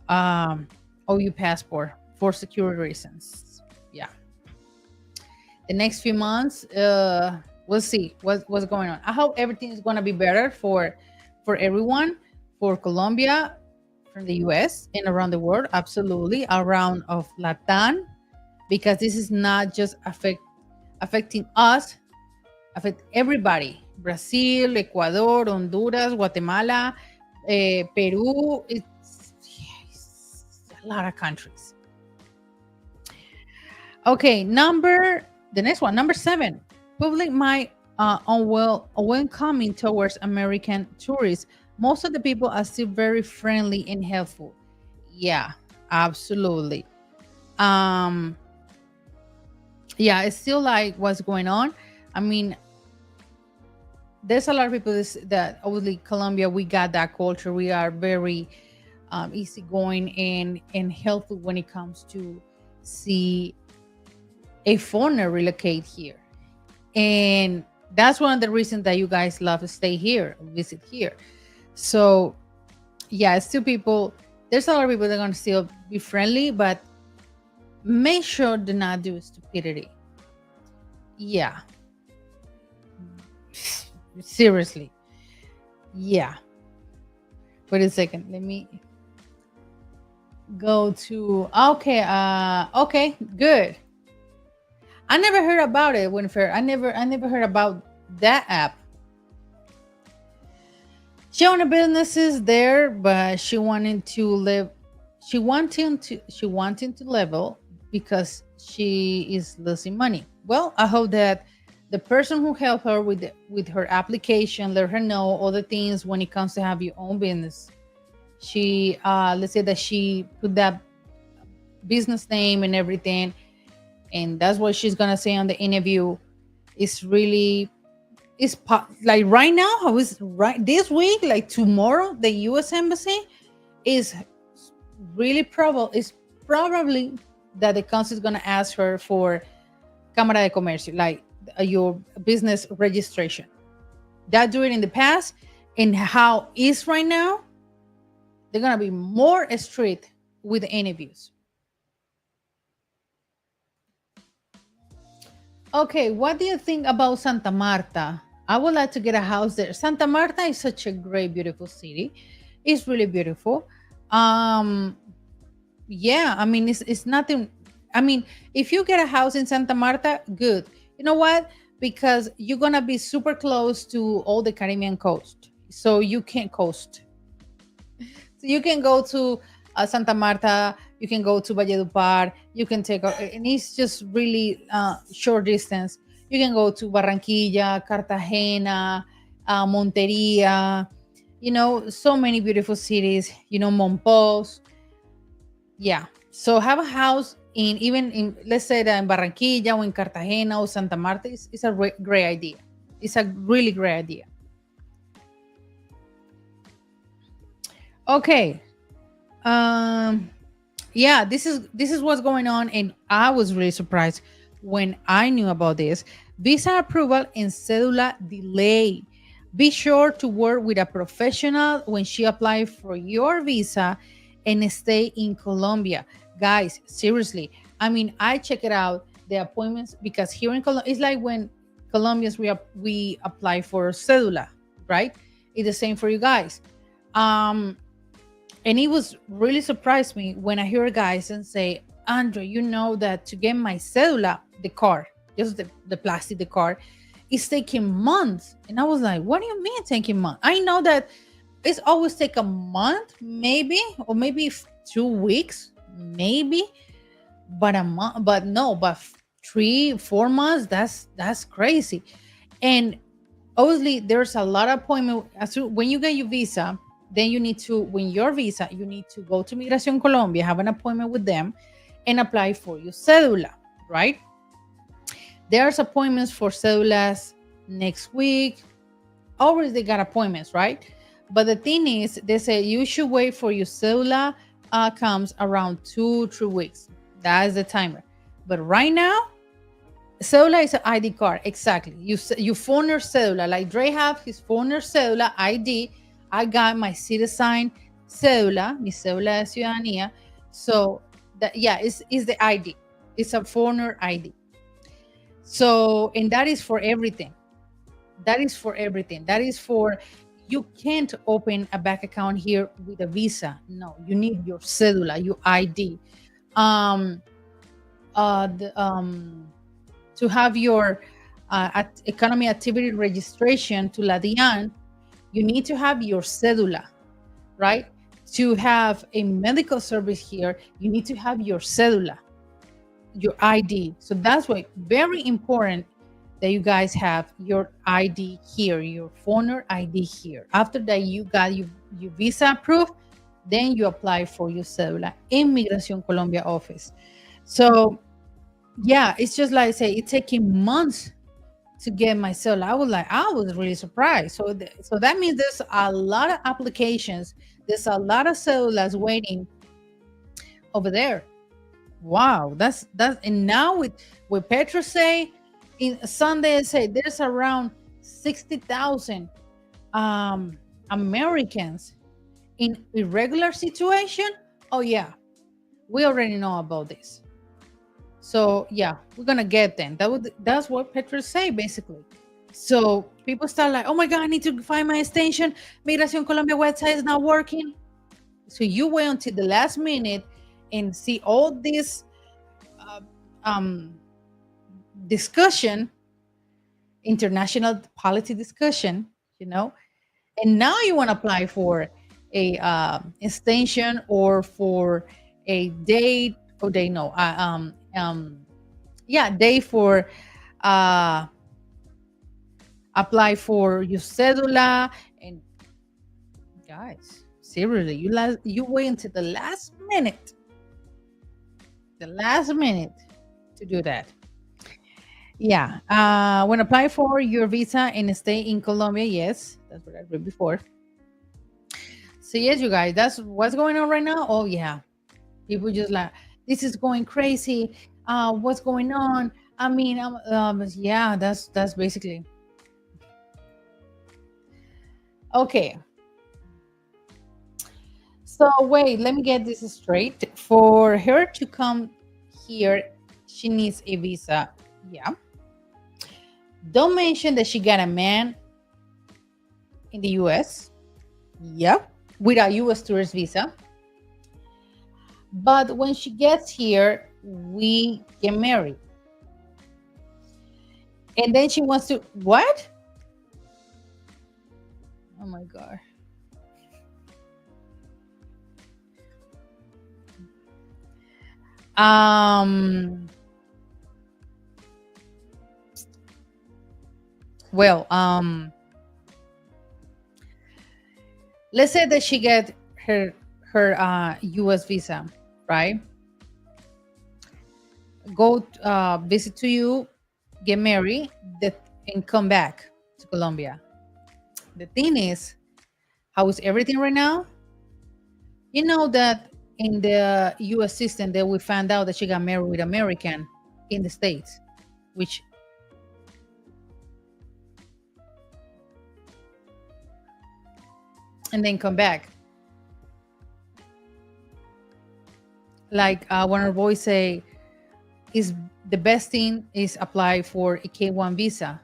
of your passport for security reasons. Yeah, the next few months we'll see what's going on. I hope everything is going to be better for everyone, for Colombia, from the US and around the world, absolutely, around of Latin, because this is not just affecting us, affect everybody. Brazil, Ecuador, Honduras, Guatemala, Peru, it's a lot of countries. Okay, the next one, number 7. Public might unwelcoming towards American tourists. Most of the people are still very friendly and helpful. Yeah, absolutely. Um, yeah, it's still like what's going on. I mean, there's a lot of people that obviously Colombia, we got that culture. We are very easygoing and helpful when it comes to see a foreigner relocate here. And that's one of the reasons that you guys love to stay here, visit here. So yeah, still people, there's a lot of people that are going to still be friendly, but make sure do not do stupidity. Yeah. Seriously. Yeah. Wait a second. Let me go to okay. Okay, good. I never heard about it, Winfrey. I never heard about that app. She owned a businesses there, but she wanted to live. She wanted to level because she is losing money. Well, I hope that the person who helped her with her application let her know all the things when it comes to have your own business. She let's say that she put that business name and everything, and that's what she's gonna say on the interview. It's really like right now, how is right this week, like tomorrow, the U.S. embassy is really probable. It's probably that the council is gonna ask her for Cámara de Comercio, like your business registration. That do it in the past, and how is right now, they're gonna be more strict with the interviews. Okay, what do you think about Santa Marta? I would like to get a house there. Santa Marta is such a great, beautiful city. It's really beautiful. Um, yeah, I mean, it's nothing. I mean, if you get a house in Santa Marta, good. You know what? Because you're gonna be super close to all the Caribbean coast, so you can coast. So you can go to Santa Marta, you can go to Valledupar, you can take, and it's just really short distance. You can go to Barranquilla, Cartagena, Monteria, so many beautiful cities, Monpos. Yeah. So have a house even in, let's say that in Barranquilla or in Cartagena or Santa Marta is a great idea. It's a really great idea. Okay. Um, yeah, this is what's going on, and I was really surprised when I knew about this. Visa approval and cedula delay. Be sure to work with a professional when she applies for your visa and stay in Colombia. Guys, seriously. I mean, I check it out, the appointments, because here in Colombia, it's like when Colombians we apply for cedula, right? It's the same for you guys. Um, and it was really surprised me when I hear guys and say, Andre, you know that to get my cedula, the card, just the plastic, the card, it's taking months. And I was like, what do you mean taking months? I know that it's always take a month, maybe, or maybe 2 weeks, maybe, but a month, but no, but 3 4 months, that's crazy. And obviously there's a lot of appointment when you get your visa. Then you need to, when your visa, you need to go to Migración Colombia, have an appointment with them, and apply for your cedula, right? There's appointments for cedulas next week. Always they got appointments, right? But the thing is, they say you should wait for your cedula comes around 2 3 weeks. That is the timer. But right now, cedula is an ID card. Exactly. You foreigner cedula, like Dre have his foreigner cedula ID. I got my citizen cedula, mi cedula de ciudadanía. So that, yeah, it's the ID. It's a foreigner ID. So, and that is for everything. That is for everything. That is for, you can't open a bank account here with a visa. No, you need your cedula, your ID. Um, to have your economy activity registration to La DIAN, you need to have your cedula, right? To have a medical service here, you need to have your cedula, your ID. So that's why very important that you guys have your ID here, your foreigner ID here. After that, you got your visa approved, then you apply for your cedula in Migración Colombia office. So yeah, it's just like I say, it's taking months to get my cedula. I was really surprised. So that means there's a lot of applications. There's a lot of cedulas waiting over there. Wow, that's and now with Petro say in Sunday say there's around 60,000 Americans in irregular situation. Oh yeah, we already know about this. So yeah, we're gonna get them. That's what Petro say basically. So people start like, oh my God, I need to find my extension. Migración Colombia website is not working. So you wait until the last minute and see all this uh, um, discussion, international policy discussion, you know, and now you want to apply for a extension or for a date or day no yeah, day for uh apply for your cedula. And guys, seriously, you wait until the last minute to do that. Yeah, when apply for your visa and stay in Colombia, yes, that's what I read before. So yes, you guys, that's what's going on right now. Oh yeah, people just like, this is going crazy. What's going on? I mean, yeah, that's basically okay. So wait, let me get this straight. For her to come here, she needs a visa. Yeah. Don't mention that she got a man in the US. Yep. With a US tourist visa. But when she gets here, we get married. And then she wants to what? Oh my God. Um well, let's say that she get her US visa, right? Go visit to you, get married, and come back to Colombia. The thing is, how is everything right now? You know that in the US system that we found out that she got married with American in the States, which and then come back. Like one of our boys say, is the best thing is apply for a K1 visa.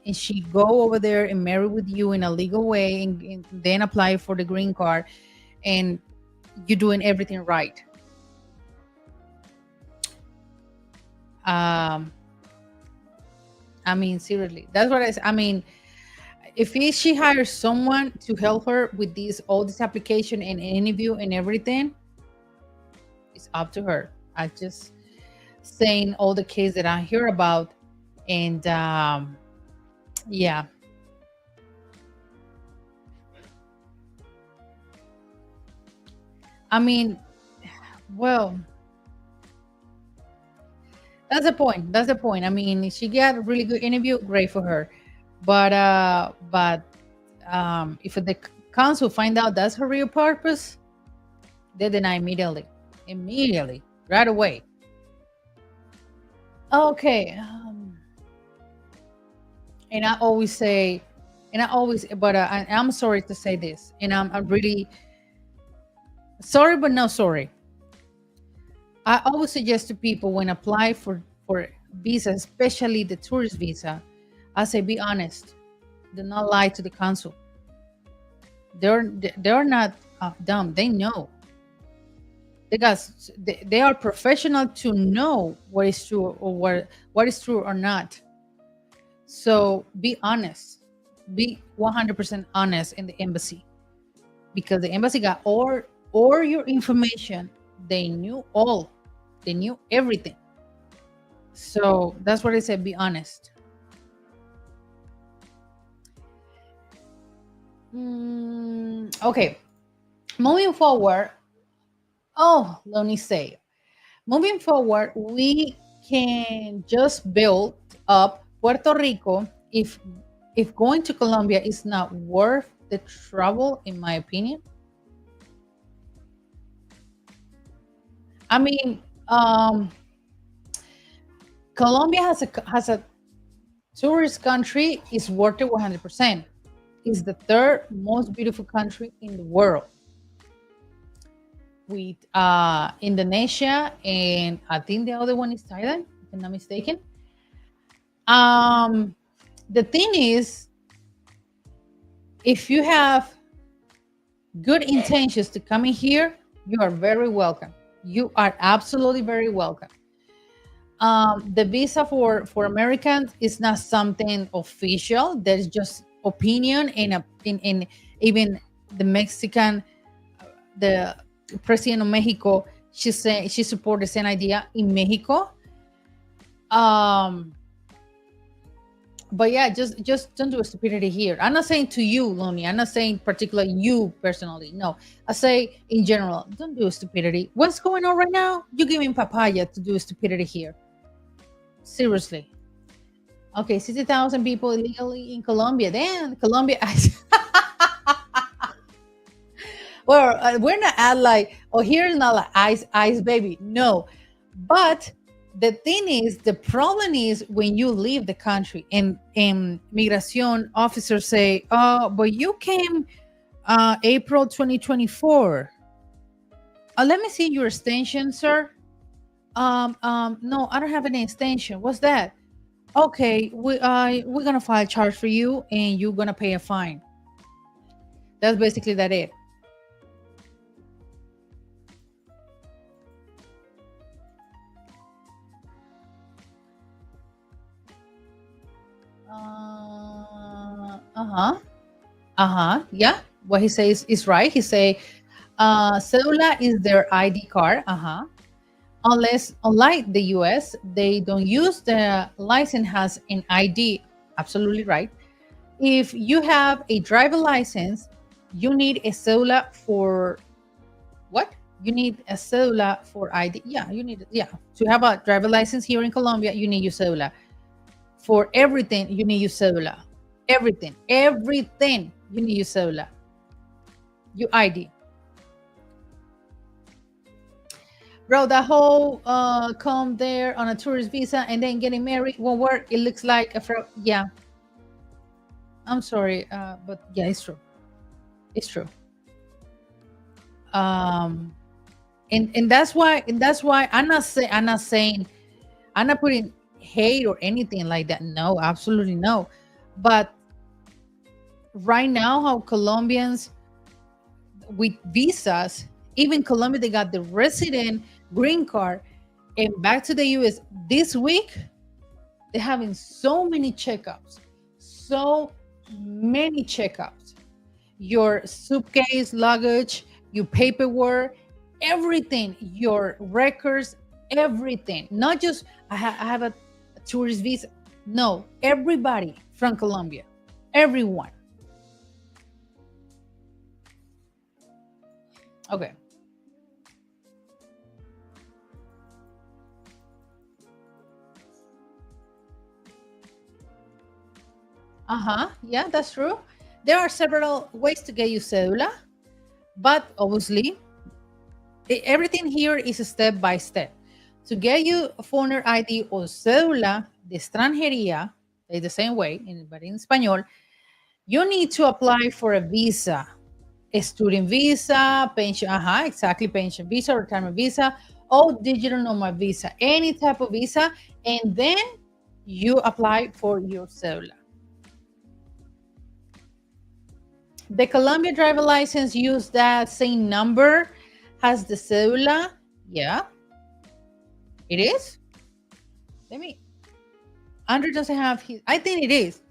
And she go over there and marry with you in a legal way and then apply for the green card, and you're doing everything right. Um, I mean, seriously, that's what I mean, if she hires someone to help her with this all this application and interview and everything, it's up to her. I just saying all the case that I hear about, and yeah, I mean, well, that's the point. That's the point. I mean, she got a really good interview, great for her. But if the council find out that's her real purpose, they deny immediately, immediately, right away. Okay. And I always say, and I always, but I'm sorry to say this, and I'm really sorry, but not sorry. I always suggest to people when apply for visa, especially the tourist visa, I say be honest. Do not lie to the council. They're not dumb. They know. Because they are professional to know what is true or what is true or not. So be honest. Be 100% honest in the embassy, because the embassy got all your information. They knew all. They knew everything. So that's what I said. Be honest. Okay. Moving forward. Oh, let me say. Moving forward, we can just build up Puerto Rico if going to Colombia is not worth the trouble, in my opinion. I mean, Colombia has a tourist country is worth it 100%. It's the third most beautiful country in the world, with Indonesia, and I think the other one is Thailand, if I'm not mistaken. Um, The thing is, if you have good intentions to come in here, you are very welcome. You are absolutely very welcome. The visa for Americans is not something official. There's just opinion in even the Mexican, the president of Mexico. She supports the same idea in Mexico. But yeah, just don't do a stupidity here. I'm not saying to you, Loni. I'm not saying particularly you personally. No, I say in general, don't do a stupidity. What's going on right now? You giving papaya to do a stupidity here. Seriously. Okay, 60,000 people illegally in Colombia. Damn, Colombia. Well, we're not at like, oh, here's not like ice, baby. No, but the thing is, the problem is when you leave the country and migration officers say, oh, but you came April 2024. Let me see your extension, sir. No, I don't have any extension. What's that? Okay, we're gonna file a charge for you and you're gonna pay a fine. That's basically that it. Uh-huh. Uh-huh. Yeah. What he says is right. He say cedula is their ID card. Uh-huh. Unlike the US, they don't use the license as an ID. Absolutely right. If you have a driver license, you need a cedula for what? You need a cedula for ID. Yeah, you need, yeah. To have a driver license here in Colombia, you need your cedula. For everything, you need your cedula. Everything, you need your cedula. Your ID. Bro, that whole come there on a tourist visa and then getting married won't work. It looks like a fraud. Yeah. I'm sorry, but yeah, it's true. It's true. And that's why I'm not saying I'm not putting hate or anything like that. No, absolutely no. But right now, how Colombians with visas, even Colombia, they got the resident green card, and back to the US this week, they're having so many checkups, so many checkups. Your suitcase, luggage, your paperwork, everything, your records, everything. Not just I have a tourist visa. No, everybody from Colombia, everyone. Okay. Uh-huh. Yeah, that's true. There are several ways to get your cedula, but obviously everything here is step by step. To get you a foreigner ID or cédula de extranjería, it's the same way, but in Spanish, you need to apply for a visa, a student visa, pension, exactly, pension visa, retirement visa, or digital nomad visa, any type of visa, and then you apply for your cédula. The Colombia driver license use that same number as the cédula. Yeah, it is. Let me. Andrew doesn't have his. I think it is.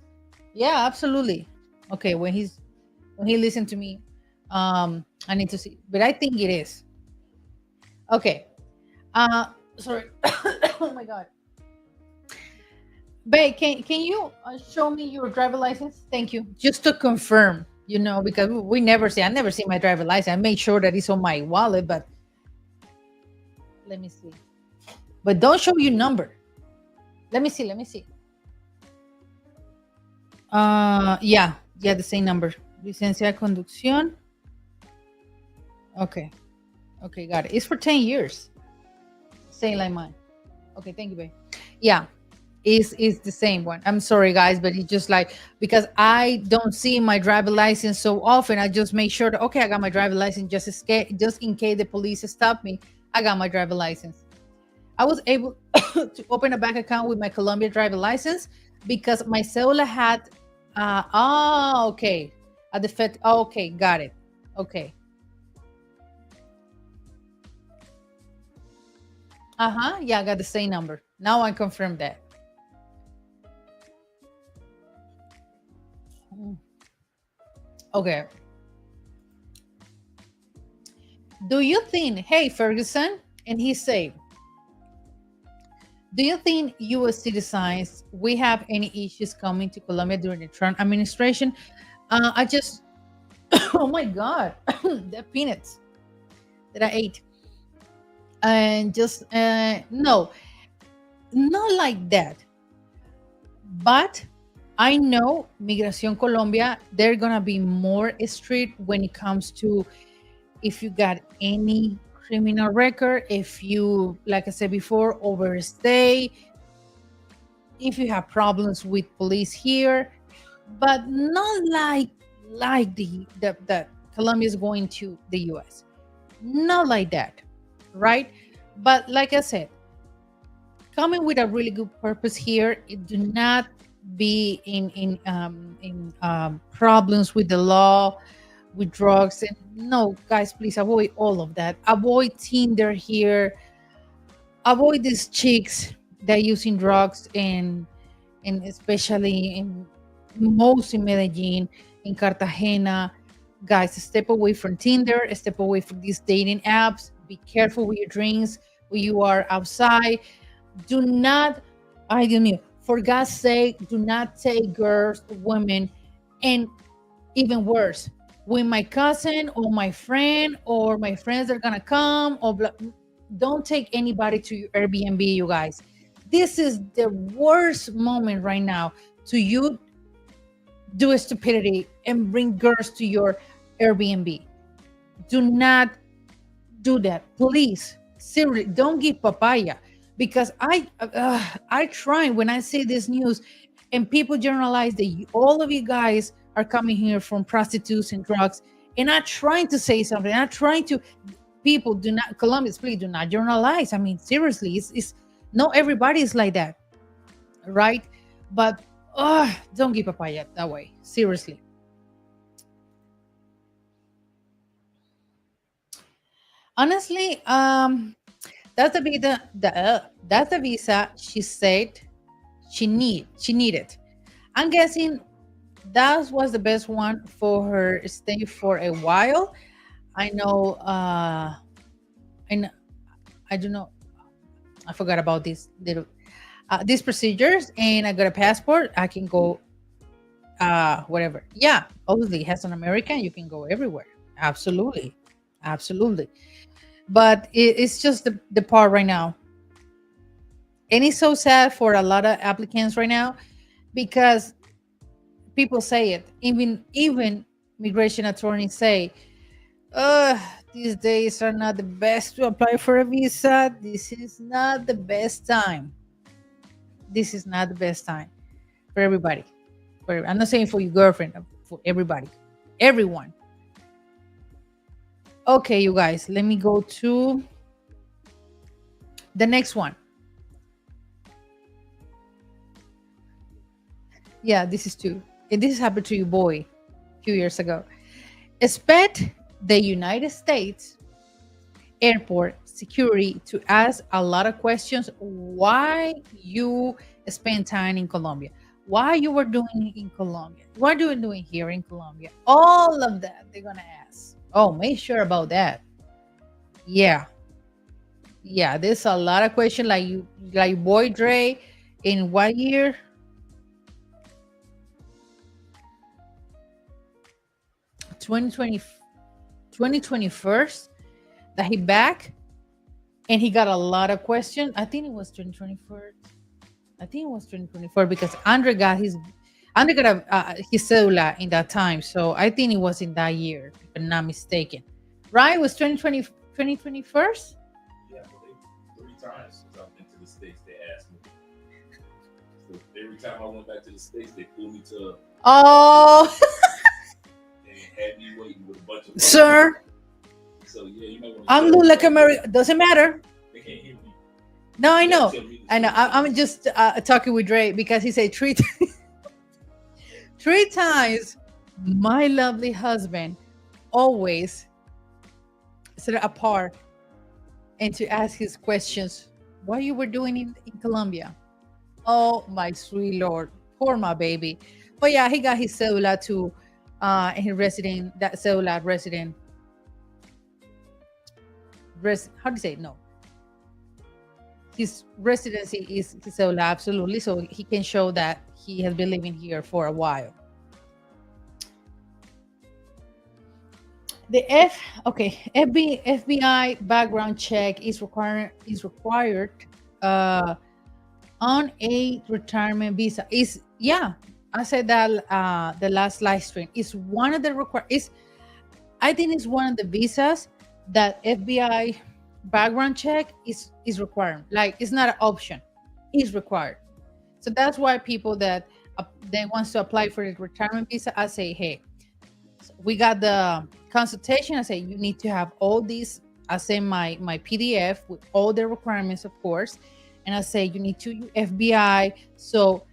Yeah, absolutely. Okay, when he listened to me, I need to see, but I think it is. Okay. Sorry. Oh my God. Babe, can you show me your driver license? Thank you. Just to confirm, because I never see my driver license. I make sure that it's on my wallet, but let me see. But don't show your number. Let me see. Yeah, the same number. Licencia de conducción. Okay, got it. It's for 10 years. Same like mine. Okay, thank you, babe. Yeah, is the same one. I'm sorry, guys, but it's just like, because I don't see my driver license so often, I just make sure that, okay, I got my driver license just in case the police stop me. I got my driver license. I was able to open a bank account with my Colombia driver license. because my cellula had okay, a defect. Oh, okay, got it. Okay. Uh-huh. Yeah, I got the same number. Now I confirm that. Mm. Okay. Do you think, hey Ferguson, and he said, do you think US citizens we have any issues coming to Colombia during the Trump administration? I just oh my god, the peanuts that I ate. And just no, not like that. But I know Migración Colombia, they're gonna be more strict when it comes to if you got any criminal record, if you, like I said before, overstay, if you have problems with police here, but not like the Colombia is going to the US. Not like that, right? But like I said, coming with a really good purpose here, it do not be in problems with the law, with drugs, and no, guys, please avoid all of that. Avoid Tinder here. Avoid these chicks that using drugs and especially in most in Medellin, in Cartagena. Guys, step away from Tinder, step away from these dating apps. Be careful with your drinks when you are outside. Do not, I don't know, for God's sake, do not take girls, women, and even worse, when my cousin or my friend or my friends are gonna come or don't take anybody to your Airbnb, you guys. This is the worst moment right now to you do a stupidity and bring girls to your Airbnb. Do not do that, please. Seriously, don't give papaya because I try when I say this news and people generalize that all of you guys are coming here from prostitutes and drugs, and I'm trying to say something. I'm trying to people do not Colombians, please do not generalize. I mean, seriously, it's not everybody is like that, right? But don't give papaya that way. Seriously. Honestly, that's the visa. That's the visa she said she needed. I'm guessing that was the best one for her stay for a while. I know. I know, I do not. I forgot about these procedures, and I got a passport. I can go whatever. Yeah, obviously, as an American, you can go everywhere. Absolutely, absolutely. But it's just the part right now, and it's so sad for a lot of applicants right now because people say it. Even immigration attorneys say, "Uh, these days are not the best to apply for a visa. This is not the best time. This is not the best time for everybody." I'm not saying for your girlfriend, for everybody, everyone. Okay, you guys, let me go to the next one. Yeah, this is too. And this happened to your boy a few years ago. Expect the United States airport security to ask a lot of questions why you spend time in Colombia, why you were doing in Colombia, what are you doing here in Colombia, all of that they're gonna ask. Oh, make sure about that. Yeah, yeah, there's a lot of questions like you, like boy Dre in what year? 2020, 2021 that he back, and he got a lot of questions. I think it was 2024. I think it was 2024 because Andre got his cellular in that time. So I think it was in that year, if I'm not mistaken. Right? It was 2020, 2021? Yeah, but three times since I've been to the States, they asked me. So every time I went back to the States, they pulled me to Oh, and had me waiting with a bunch of sir, So yeah, you might want to I'm shut look up. like America. Doesn't matter. They can't hear me. No, I You gotta know. tell me the I know. story. Tell me I'm the just talking with Dre because he said three times. My lovely husband always set apart and to ask his questions. What you were doing in Colombia? Oh my sweet lord, poor my baby. But yeah, he got his cellular to and he resident that cellular resident how do you say it? No, his residency is his cellular absolutely, so he can show that he has been living here for a while. The FBI background check is required uh, on a retirement visa. Is yeah, I said that the last live stream is one of the require is I think it's one of the visas that FBI background check is required. Like it's not an option, it's required. So that's why people that they wants to apply for the retirement visa, I say, hey, we got the consultation. I say you need to have all these. I say my PDF with all the requirements, of course, and I say you need to FBI. So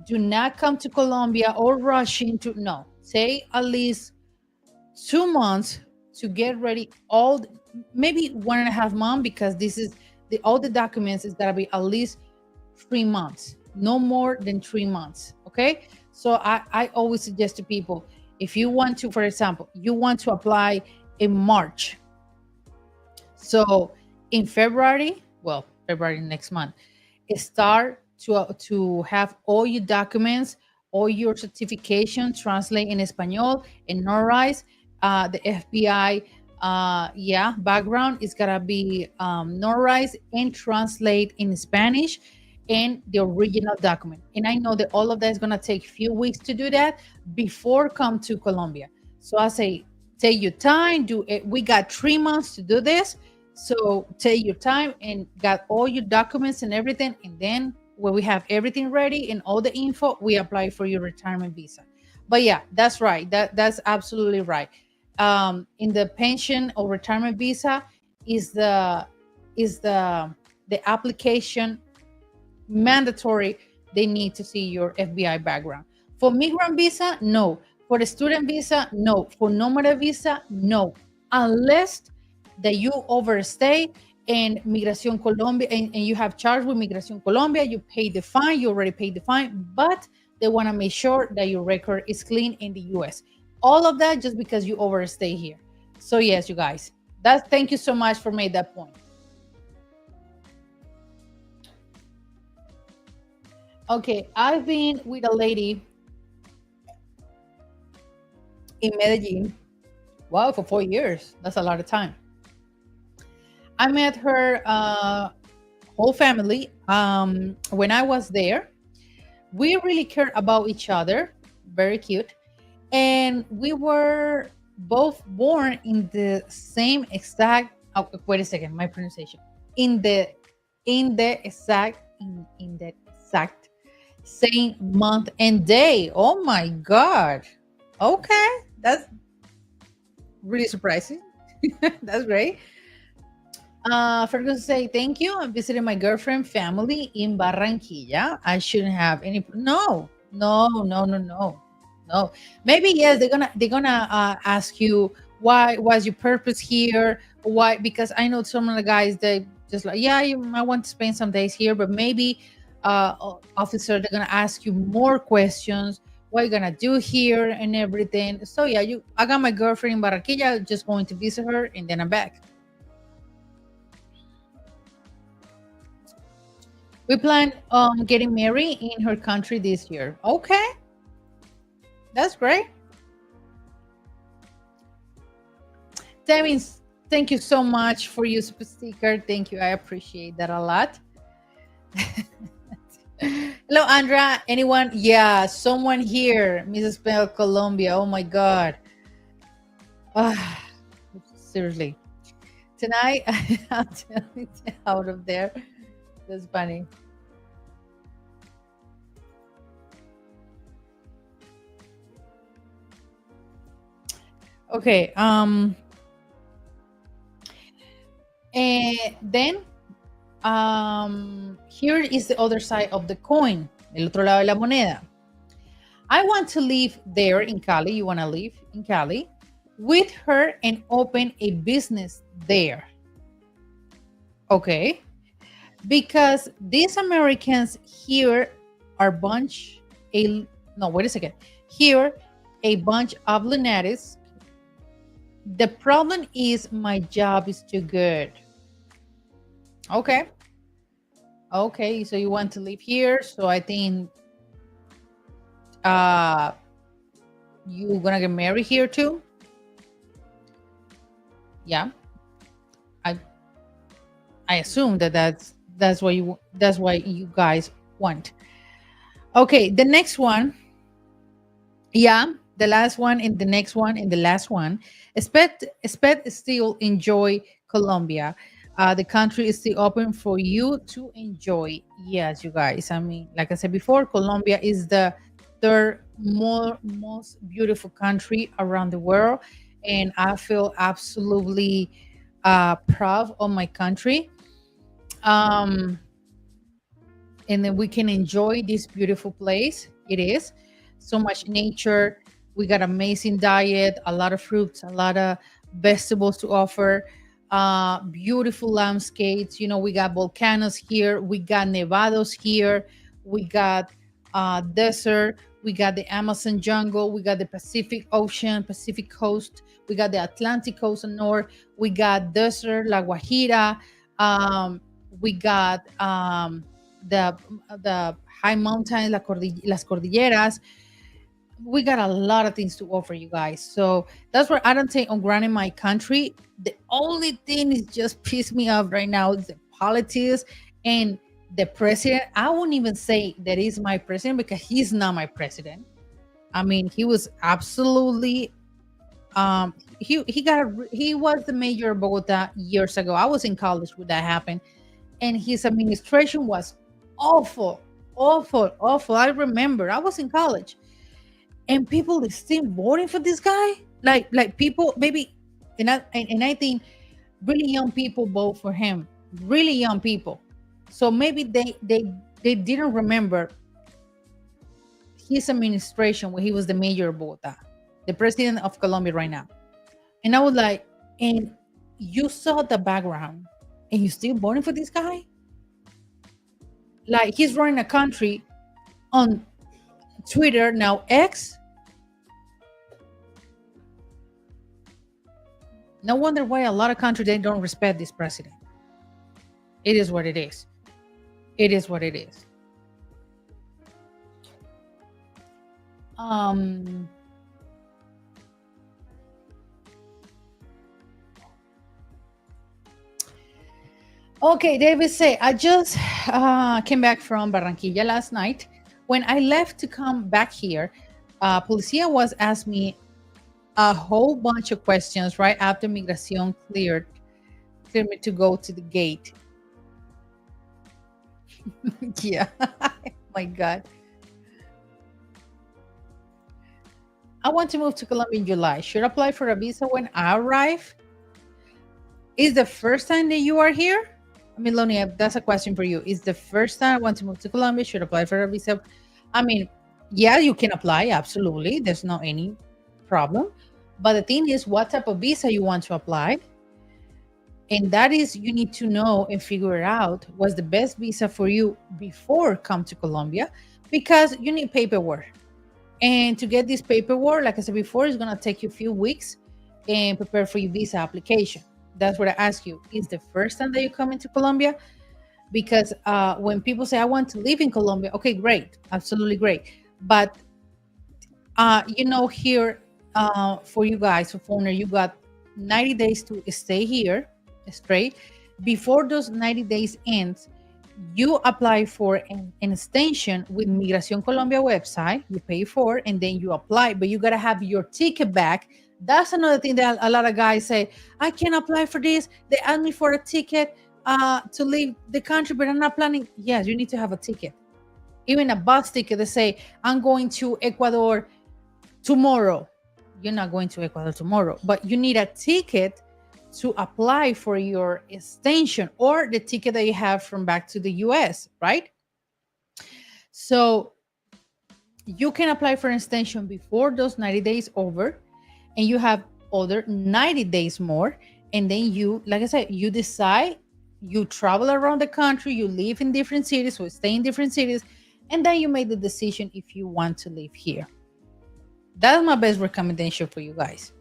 do not come to Colombia or rush into no. Say at least 2 months to get ready. Maybe 1.5 months because this is the all the documents is gotta be at least 3 months, no more than 3 months. Okay. So I always suggest to people if you want to, for example, you want to apply in March. So in February, well, February next month, start to have all your documents, all your certification translate in Espanol and notarize. The FBI, yeah, background is gonna be notarized and translate in Spanish and the original document. And I know that all of that is gonna take a few weeks to do that before come to Colombia. So I say, take your time. Do it. We got 3 months to do this, so take your time and got all your documents and everything. And then when we have everything ready and all the info, we apply for your retirement visa. But yeah, that's right. That's absolutely right. In the pension or retirement visa is the application mandatory. They need to see your FBI background. For migrant visa, no. For the student visa, no. For nomad visa, no. Unless that you overstay and Migración Colombia and you have charged with Migración Colombia, you pay the fine, you already paid the fine, but they want to make sure that your record is clean in the US. All of that just because you overstay here. So yes, you guys, thank you so much for made that point. Okay, I've been with a lady in Medellin. Wow, for 4 years. That's a lot of time. I met her whole family when I was there. We really cared about each other. Very cute. And we were both born in the same exact wait a second, my pronunciation. In the exact same month and day. Oh my god. Okay. That's really surprising. That's great. Ferguson say thank you. I'm visiting my girlfriend family in Barranquilla. I shouldn't have any. No, no, no, no, no, no. Maybe yes. They're gonna ask you why was your purpose here? Why? Because I know some of the guys they just like yeah, I want to spend some days here, but maybe officer they're gonna ask you more questions. What you gonna do here and everything. So yeah, I got my girlfriend in Barranquilla. Just going to visit her and then I'm back. We plan on getting married in her country this year. Okay, that's great. Devin, thank you so much for your super sticker. Thank you. I appreciate that a lot. Hello, Andra. Anyone? Yeah, someone here. Mrs. Bell, Colombia. Oh my God. Ah, seriously. Tonight, I'm telling you out of there. That's funny. Okay. And then Here is the other side of the coin, el otro lado de la moneda. I want to live there in Cali. You want to live in Cali with her and open a business there. Okay. Because these Americans here are wait a second. Here, a bunch of lunatics. The problem is my job is too good. Okay. Okay, so you want to live here. So I think you're gonna get married here too. Yeah. I assume that's what you guys want. Okay, the next one. Yeah, the last one and the next one and the last one. Expect still enjoy Colombia. The country is still open for you to enjoy. Yes, you guys. I mean, like I said before, Colombia is the third most beautiful country around the world, and I feel absolutely proud of my country. Um, and then we can enjoy this beautiful place. It is so much nature. We got amazing diet, a lot of fruits, a lot of vegetables to offer, beautiful landscapes. You know, we got volcanoes here, we got nevados here, we got desert, we got the Amazon jungle, we got the Pacific Ocean, Pacific coast, we got the Atlantic coast and north, we got desert, La Guajira, we got the high mountains, las cordilleras. We got a lot of things to offer you guys. So that's where I don't take on granted my country. The only thing is just piss me off right now is the politics and the president. I won't even say that he's my president because he's not my president. I mean, he was absolutely he was the mayor of Bogota years ago. I was in college when that happened, and his administration was awful, awful, awful. I remember I was in college, and people are still voting for this guy. Like people maybe, and I think really young people vote for him. Really young people. So maybe they didn't remember his administration when he was the mayor of Bogota, the president of Colombia right now. And I was like, and you saw the background and you still voting for this guy? Like he's running a country on Twitter, now X. No wonder why a lot of countries they don't respect this president. It is what it is. It is what it is. Okay, David say, I just came back from Barranquilla last night. When I left to come back here, Policia was asked me a whole bunch of questions right after Migración cleared me to go to the gate. Yeah, my God. I want to move to Colombia in July. Should I apply for a visa when I arrive? Is the first time that you are here? I mean, Lonia, that's a question for you. Is the first time I want to move to Colombia, should apply for a visa? I mean, yeah, you can apply, absolutely. There's not any problem. But the thing is, what type of visa you want to apply? And that is, you need to know and figure out what's the best visa for you before come to Colombia, because you need paperwork. And to get this paperwork, like I said before, it's going to take you a few weeks and prepare for your visa application. That's what I ask you. Is the first time that you come into Colombia? Because when people say, I want to live in Colombia, okay, great. Absolutely great. But, here for you guys, for foreigner, you got 90 days to stay here straight. Before those 90 days ends, you apply for an extension with Migración Colombia website. You pay for, and then you apply, but you got to have your ticket back. That's another thing that a lot of guys say, I can't apply for this. They ask me for a ticket to leave the country, but I'm not planning. Yes, you need to have a ticket. Even a bus ticket. They say, I'm going to Ecuador tomorrow. You're not going to Ecuador tomorrow, but you need a ticket to apply for your extension or the ticket that you have from back to the US, right? So you can apply for an extension before those 90 days over, and you have other 90 days more. And then you, like I said, you decide, you travel around the country, you live in different cities or stay in different cities, and then you make the decision if you want to live here. That's my best recommendation for you guys.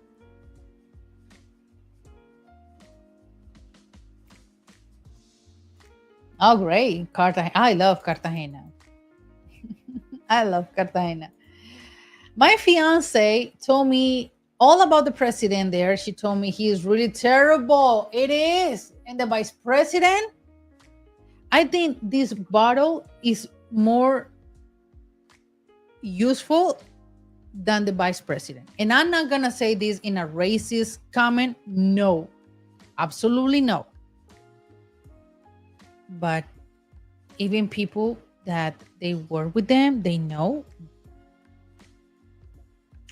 Oh, great. Cartagena. I love Cartagena. I love Cartagena. My fiance told me all about the president there. She told me he is really terrible. It is. And the vice president, I think this bottle is more useful than the vice president. And I'm not going to say this in a racist comment. No, absolutely no. But even people that they work with them, they know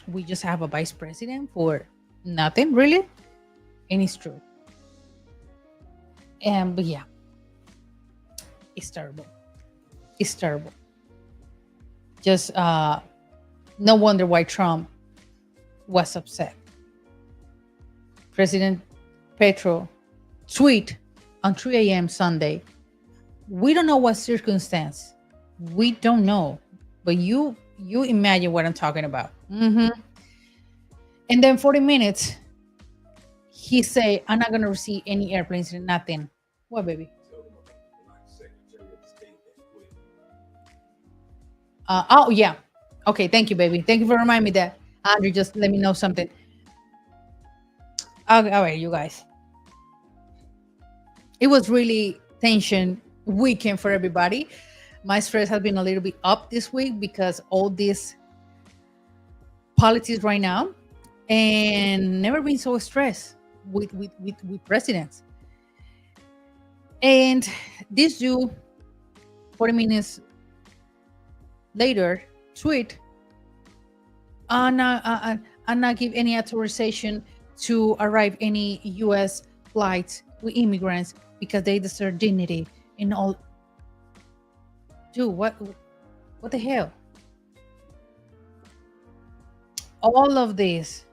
we just have a vice president for nothing, really. And it's true. And but yeah, it's terrible. It's terrible. Just no wonder why Trump was upset. President Petro tweet on 3 a.m. Sunday. We don't know what circumstance. We don't know. But you imagine what I'm talking about. Mm-hmm. And then 40 minutes, he say, I'm not going to receive any airplanes and nothing. What, baby? Oh, yeah. Okay, thank you, baby. Thank you for reminding me that. Andrew, just let me know something. Okay, all right, you guys. It was really tension weekend for everybody. My stress has been a little bit up this week because all this politics right now, and never been so stressed with presidents. And this dude, 40 minutes later, tweet, I'm not give any authorization to arrive any U.S. flights with immigrants because they deserve dignity and all. Dude, what the hell? All of this.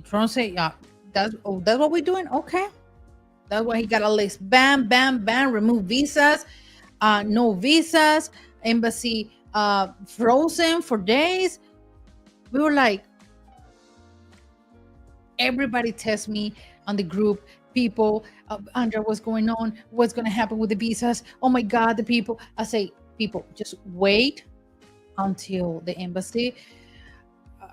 Trump say, yeah, that's what we're doing. Okay, that's why he got a list. Bam, bam, bam. Remove visas. No visas. Embassy frozen for days. We were like, everybody test me on the group. People, Andrea, what's going on? What's going to happen with the visas? Oh my God, the people. I say, people, just wait until the embassy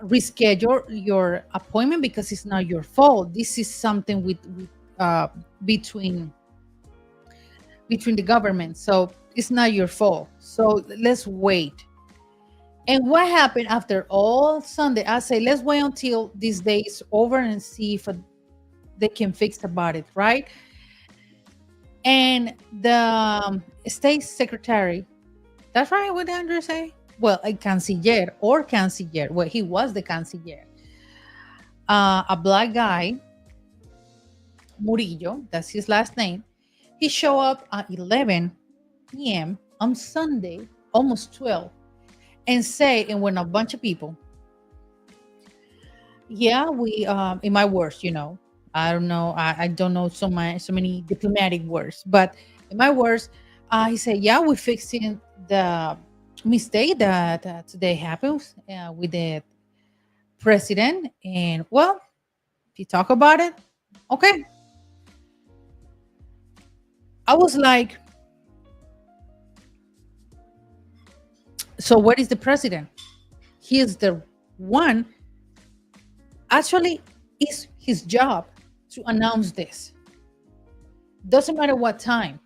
reschedule your appointment because it's not your fault. This is something with between the government. So it's not your fault. So let's wait. And what happened after all Sunday? I say, let's wait until this day is over and see if they can fix about it, right? And the state secretary, that's right, what did Andrew say? Well, a canciller. Well, he was the canciller. A black guy, Murillo, that's his last name. He showed up at 11 p.m. on Sunday, almost 12, and when a bunch of people, yeah, we, in my words, I don't know, I don't know so many diplomatic words, but in my words, he said, yeah, we're fixing the mistake that today happens with the president. And well, if you talk about it, okay. I was like, so what is the president? He is the one, actually, it's his job to announce this. Doesn't matter what time.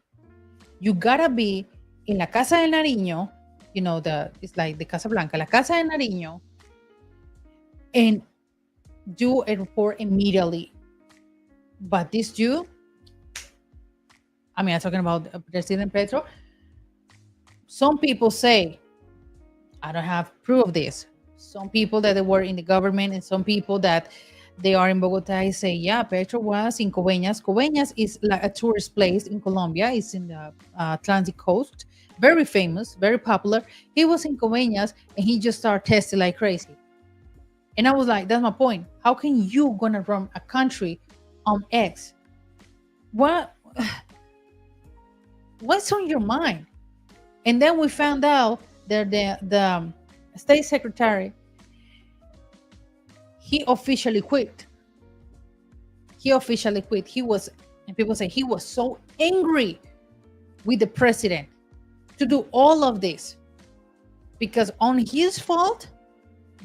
You gotta be in la Casa del Nariño, it's like the Casa Blanca, la Casa del Nariño, and do a report immediately. But this dude, I'm talking about President Petro. Some people say, I don't have proof of this. Some people that they were in the government and some people that They are in Bogota. He say, yeah, Petro was in Coveñas. Coveñas is like a tourist place in Colombia. It's in the Atlantic coast. Very famous, very popular. He was in Coveñas and he just started testing like crazy. And I was like, that's my point. How can you gonna run a country on X? What what's on your mind? And then we found out that the state secretary, he officially quit. He officially quit. He was, and people say he was so angry with the president to do all of this because on his fault,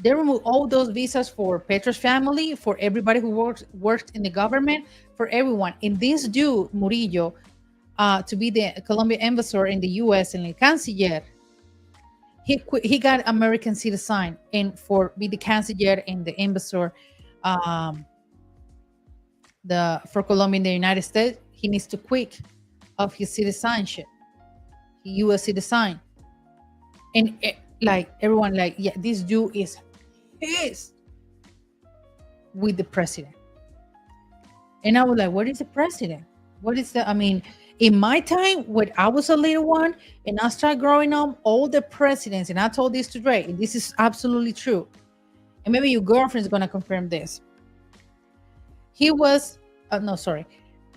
they removed all those visas for Petro's family, for everybody who works in the government, for everyone. And this dude, Murillo, to be the Colombian ambassador in the U.S. and the canciller, he got American citizen, and for be the canciller and the ambassador, for Colombia in the United States, he needs to quit of his citizenship, U.S. citizen, and like everyone, like, yeah, this dude is pissed with the president. And I was like, what is the president? What is the, I mean, in my time, when I was a little one and I started growing up, all the presidents, and I told this to Dre, and this is absolutely true. And maybe your girlfriend is going to confirm this. He was, no, sorry.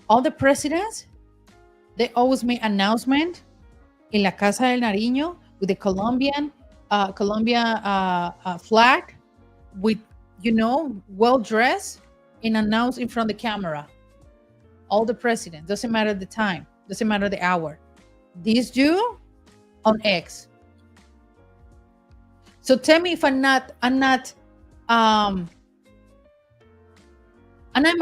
All the presidents, they always make announcement in La Casa del Nariño with the Colombian flag, with, well dressed, and announce in front of the camera. All the presidents, doesn't matter the time, doesn't matter the hour. This dude on X. So tell me if I'm a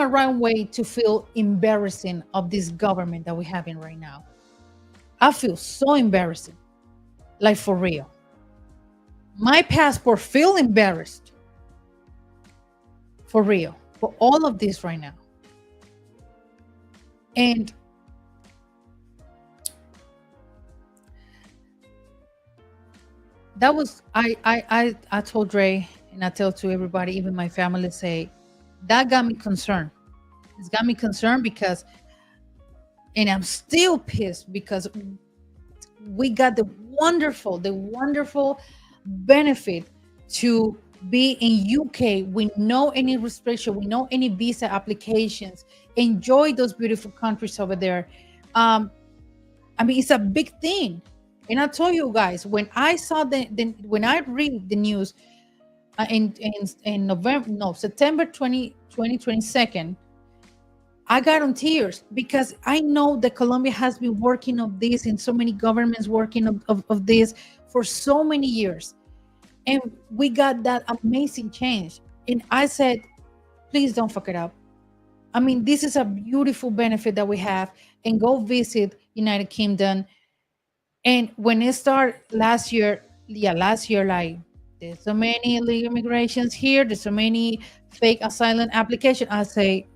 wrong way to feel embarrassing of this government that we're having right now. I feel so embarrassing, like for real. My passport feel embarrassed, for real, for all of this right now. And that was, I told Dre, and I tell to everybody, even my family, say that got me concerned. It's got me concerned because, and I'm still pissed because we got the wonderful benefit to be in UK with no any restriction, with no any visa applications, enjoy those beautiful countries over there. I mean, it's a big thing. And I told you guys, when I saw when I read the news in September 2022, I got on tears because I know that Colombia has been working on this, and so many governments working of this for so many years. And we got that amazing change. And I said, please don't fuck it up. I mean, this is a beautiful benefit that we have. And go visit United Kingdom. And when it started last year, like, there's so many illegal immigrations here, there's so many fake asylum applications. I say,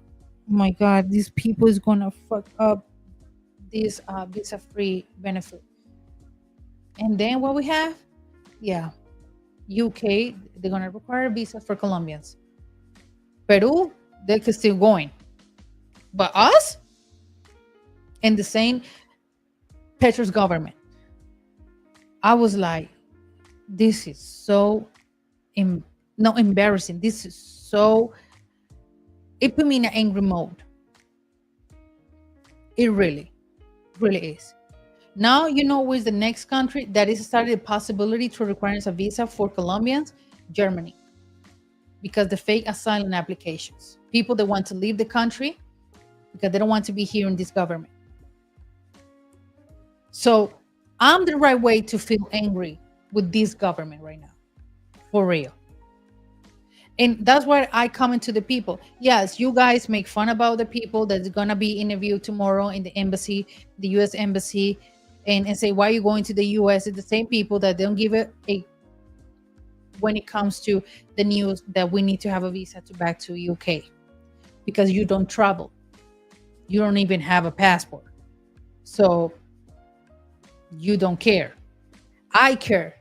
oh my God, these people is gonna fuck up this visa-free benefit. And then what we have? Yeah, UK, they're gonna require a visa for Colombians. Peru, they could still going. But us? And the same Petro's government. I was like, this is so not embarrassing. This is so, it put me in an angry mode. It really is. Now you know where's the next country that is started the possibility to require a visa for Colombians? Germany. Because the fake asylum applications. People that want to leave the country because they don't want to be here in this government. So I'm the right way to feel angry with this government right now. For real. And that's why I comment to the people. Yes, you guys make fun about the people that's going to be interviewed tomorrow in the embassy, the U.S. embassy, and say, why are you going to the U.S.? It's the same people that don't give it a, when it comes to the news that we need to have a visa to back to UK because you don't travel. You don't even have a passport. So you don't care. I care.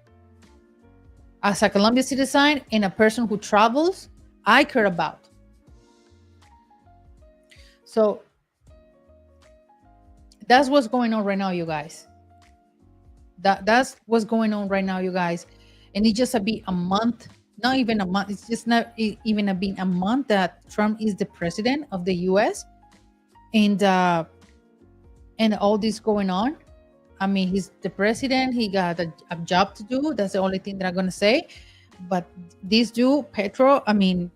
As a Colombian citizen and a person who travels, I care about. So that's what's going on right now, you guys. That's what's going on right now, you guys. And it's just a month, not even a month. It's just not even been a month that Trump is the president of the U.S. And all this going on. I mean, he's the president. He got a job to do. That's the only thing that I'm gonna say. But this dude, Petro, I mean,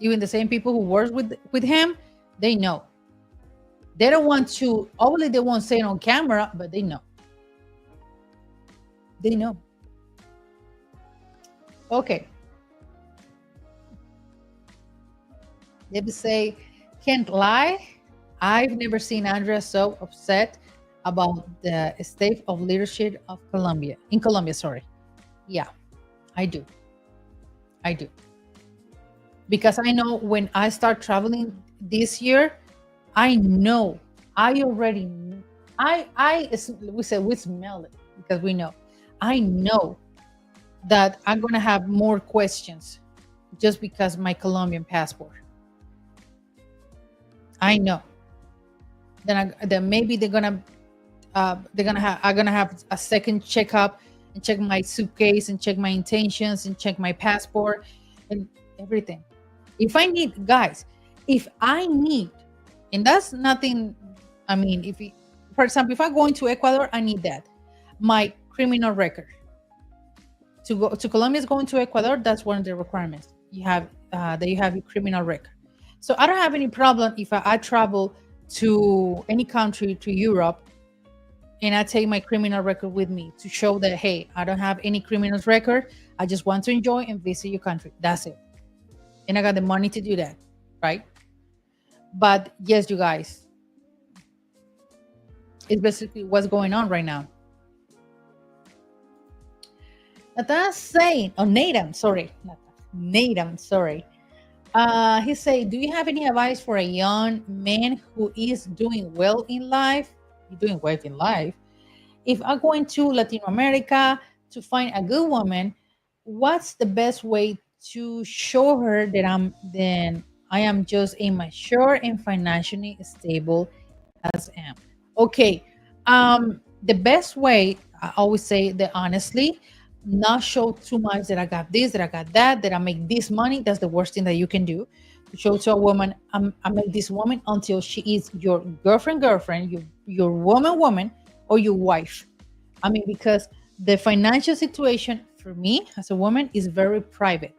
even the same people who work with him, they know. They don't want to. Obviously, they won't say it on camera, but they know. They know. Okay. Let me say, can't lie. I've never seen Andrea so upset about the state of leadership of Colombia. In Colombia, sorry. Yeah, I do. I do. Because I know when I start traveling this year, I know. I already. We say we smell it because we know. I know that I'm gonna have more questions just because my Colombian passport. I know. Then maybe they're gonna have I'm gonna have a second checkup and check my suitcase and check my intentions and check my passport and everything. If I need, guys, if I need, and that's nothing. I mean, for example, if I go into Ecuador, I need that my criminal record to go to Colombia is going to Ecuador. That's one of the requirements. You have that you have your criminal record. So I don't have any problem if I travel to any country to Europe and I take my criminal record with me to show that, hey, I don't have any criminal record. I just want to enjoy and visit your country. That's it. And I got the money to do that, right? But yes, you guys, it's basically what's going on right now. That's saying, oh, Nathan, sorry. Nathan, sorry. He said, do you have any advice for a young man who is doing well in life? You're doing well in life. If I'm going to Latin America to find a good woman, what's the best way to show her that I am just immature and financially stable as I am? Okay. The best way, I always say that honestly, not show too much that I got this, that I got that I make this money. That's the worst thing that you can do. To show to a woman, I make this woman until she is your girlfriend, your woman, or your wife. I mean, because the financial situation for me as a woman is very private.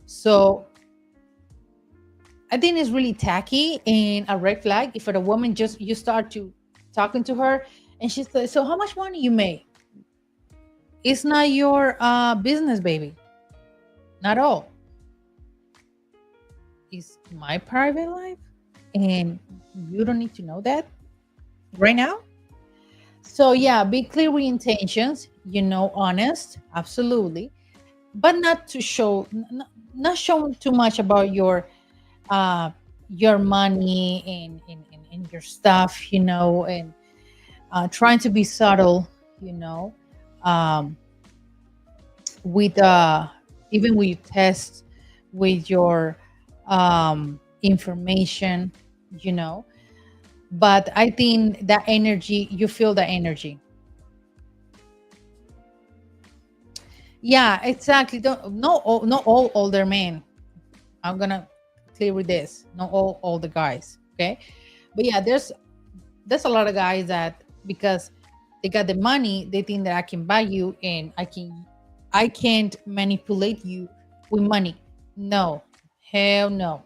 So I think it's really tacky and a red flag if a woman just you start to talking to her and she says, so how much money you make? It's not your business, baby. Not all. It's my private life, and you don't need to know that right now. So yeah, be clear with intentions. Honest, absolutely, but not to show, not showing too much about your money and your stuff, and trying to be subtle, with even with tests, with your information, but I think that energy, you feel the energy. Yeah, exactly. Don't not all older men. I'm gonna clear with this. Not all older guys. Okay, but yeah, there's a lot of guys that because they got the money, they think that I can buy you and I can't manipulate you with money. No, hell no.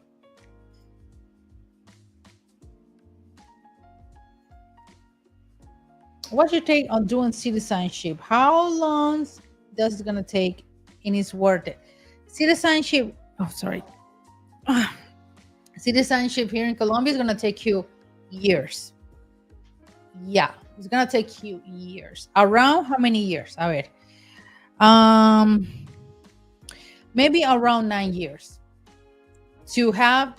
What's your take on doing citizenship? How long does it gonna take and it's worth it? Citizenship, oh sorry. Citizenship here in Colombia is gonna take you years. Yeah, it's gonna take you years. Around how many years? A ver. Maybe around 9 years to have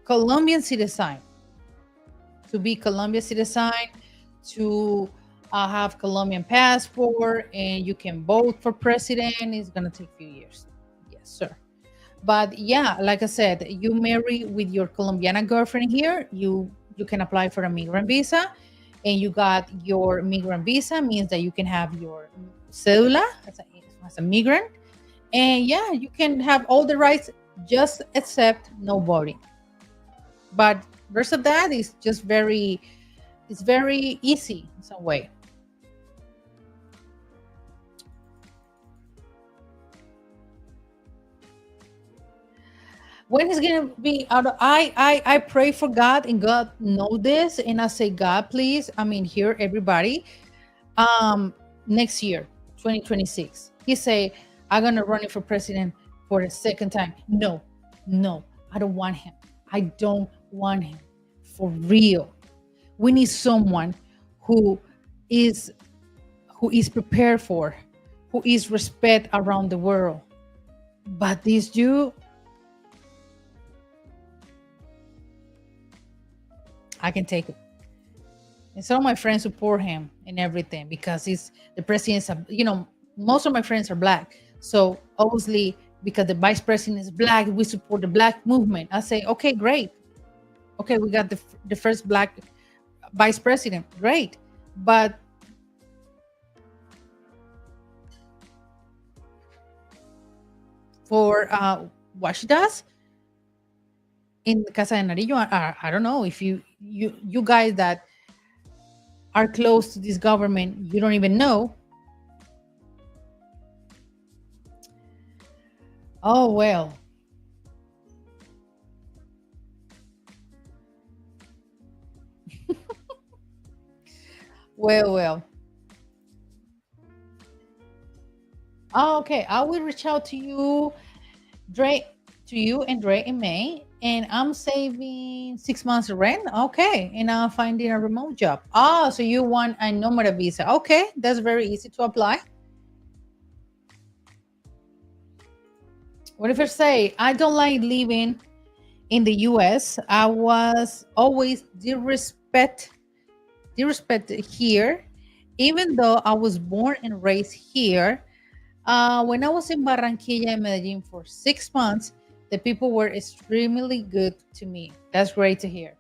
Colombian citizen, to be Colombian citizen, to have Colombian passport, and you can vote for president. It's gonna take a few years. Yes, sir. But yeah, like I said, you marry with your Colombiana girlfriend here, you can apply for a migrant visa, and you got your migrant visa means that you can have your cedula as a migrant, and yeah, you can have all the rights just except no voting. But rest of that is just very, it's very easy in some way. When it's gonna be out of, I pray for God, and God know this, and I say, God, please, I mean, here everybody, um next year, 2026, he say, I'm gonna run it for president for a second time. No, no, I don't want him. I don't want him, for real. We need someone who is prepared for, who is respect around the world. But this you, I can take it. And some of my friends support him and everything because he's the president. Most of my friends are black. So obviously, because the vice president is black, we support the black movement. I say, okay, great. Okay, we got the first black vice president. Great. But for what she does in Casa de Nariño, I don't know if you guys that are close to this government, you don't even know. Oh well. Well. Oh, okay. I will reach out to you, Dre, to you and Dre in May, and I'm saving 6 months of rent. Okay, and I'm finding a remote job. Oh, so you want a nomad visa? Okay, that's very easy to apply. What if I say I don't like living in the U.S.? I was always disrespected here, even though I was born and raised here. When I was in Barranquilla and Medellin for 6 months, the people were extremely good to me. That's great to hear.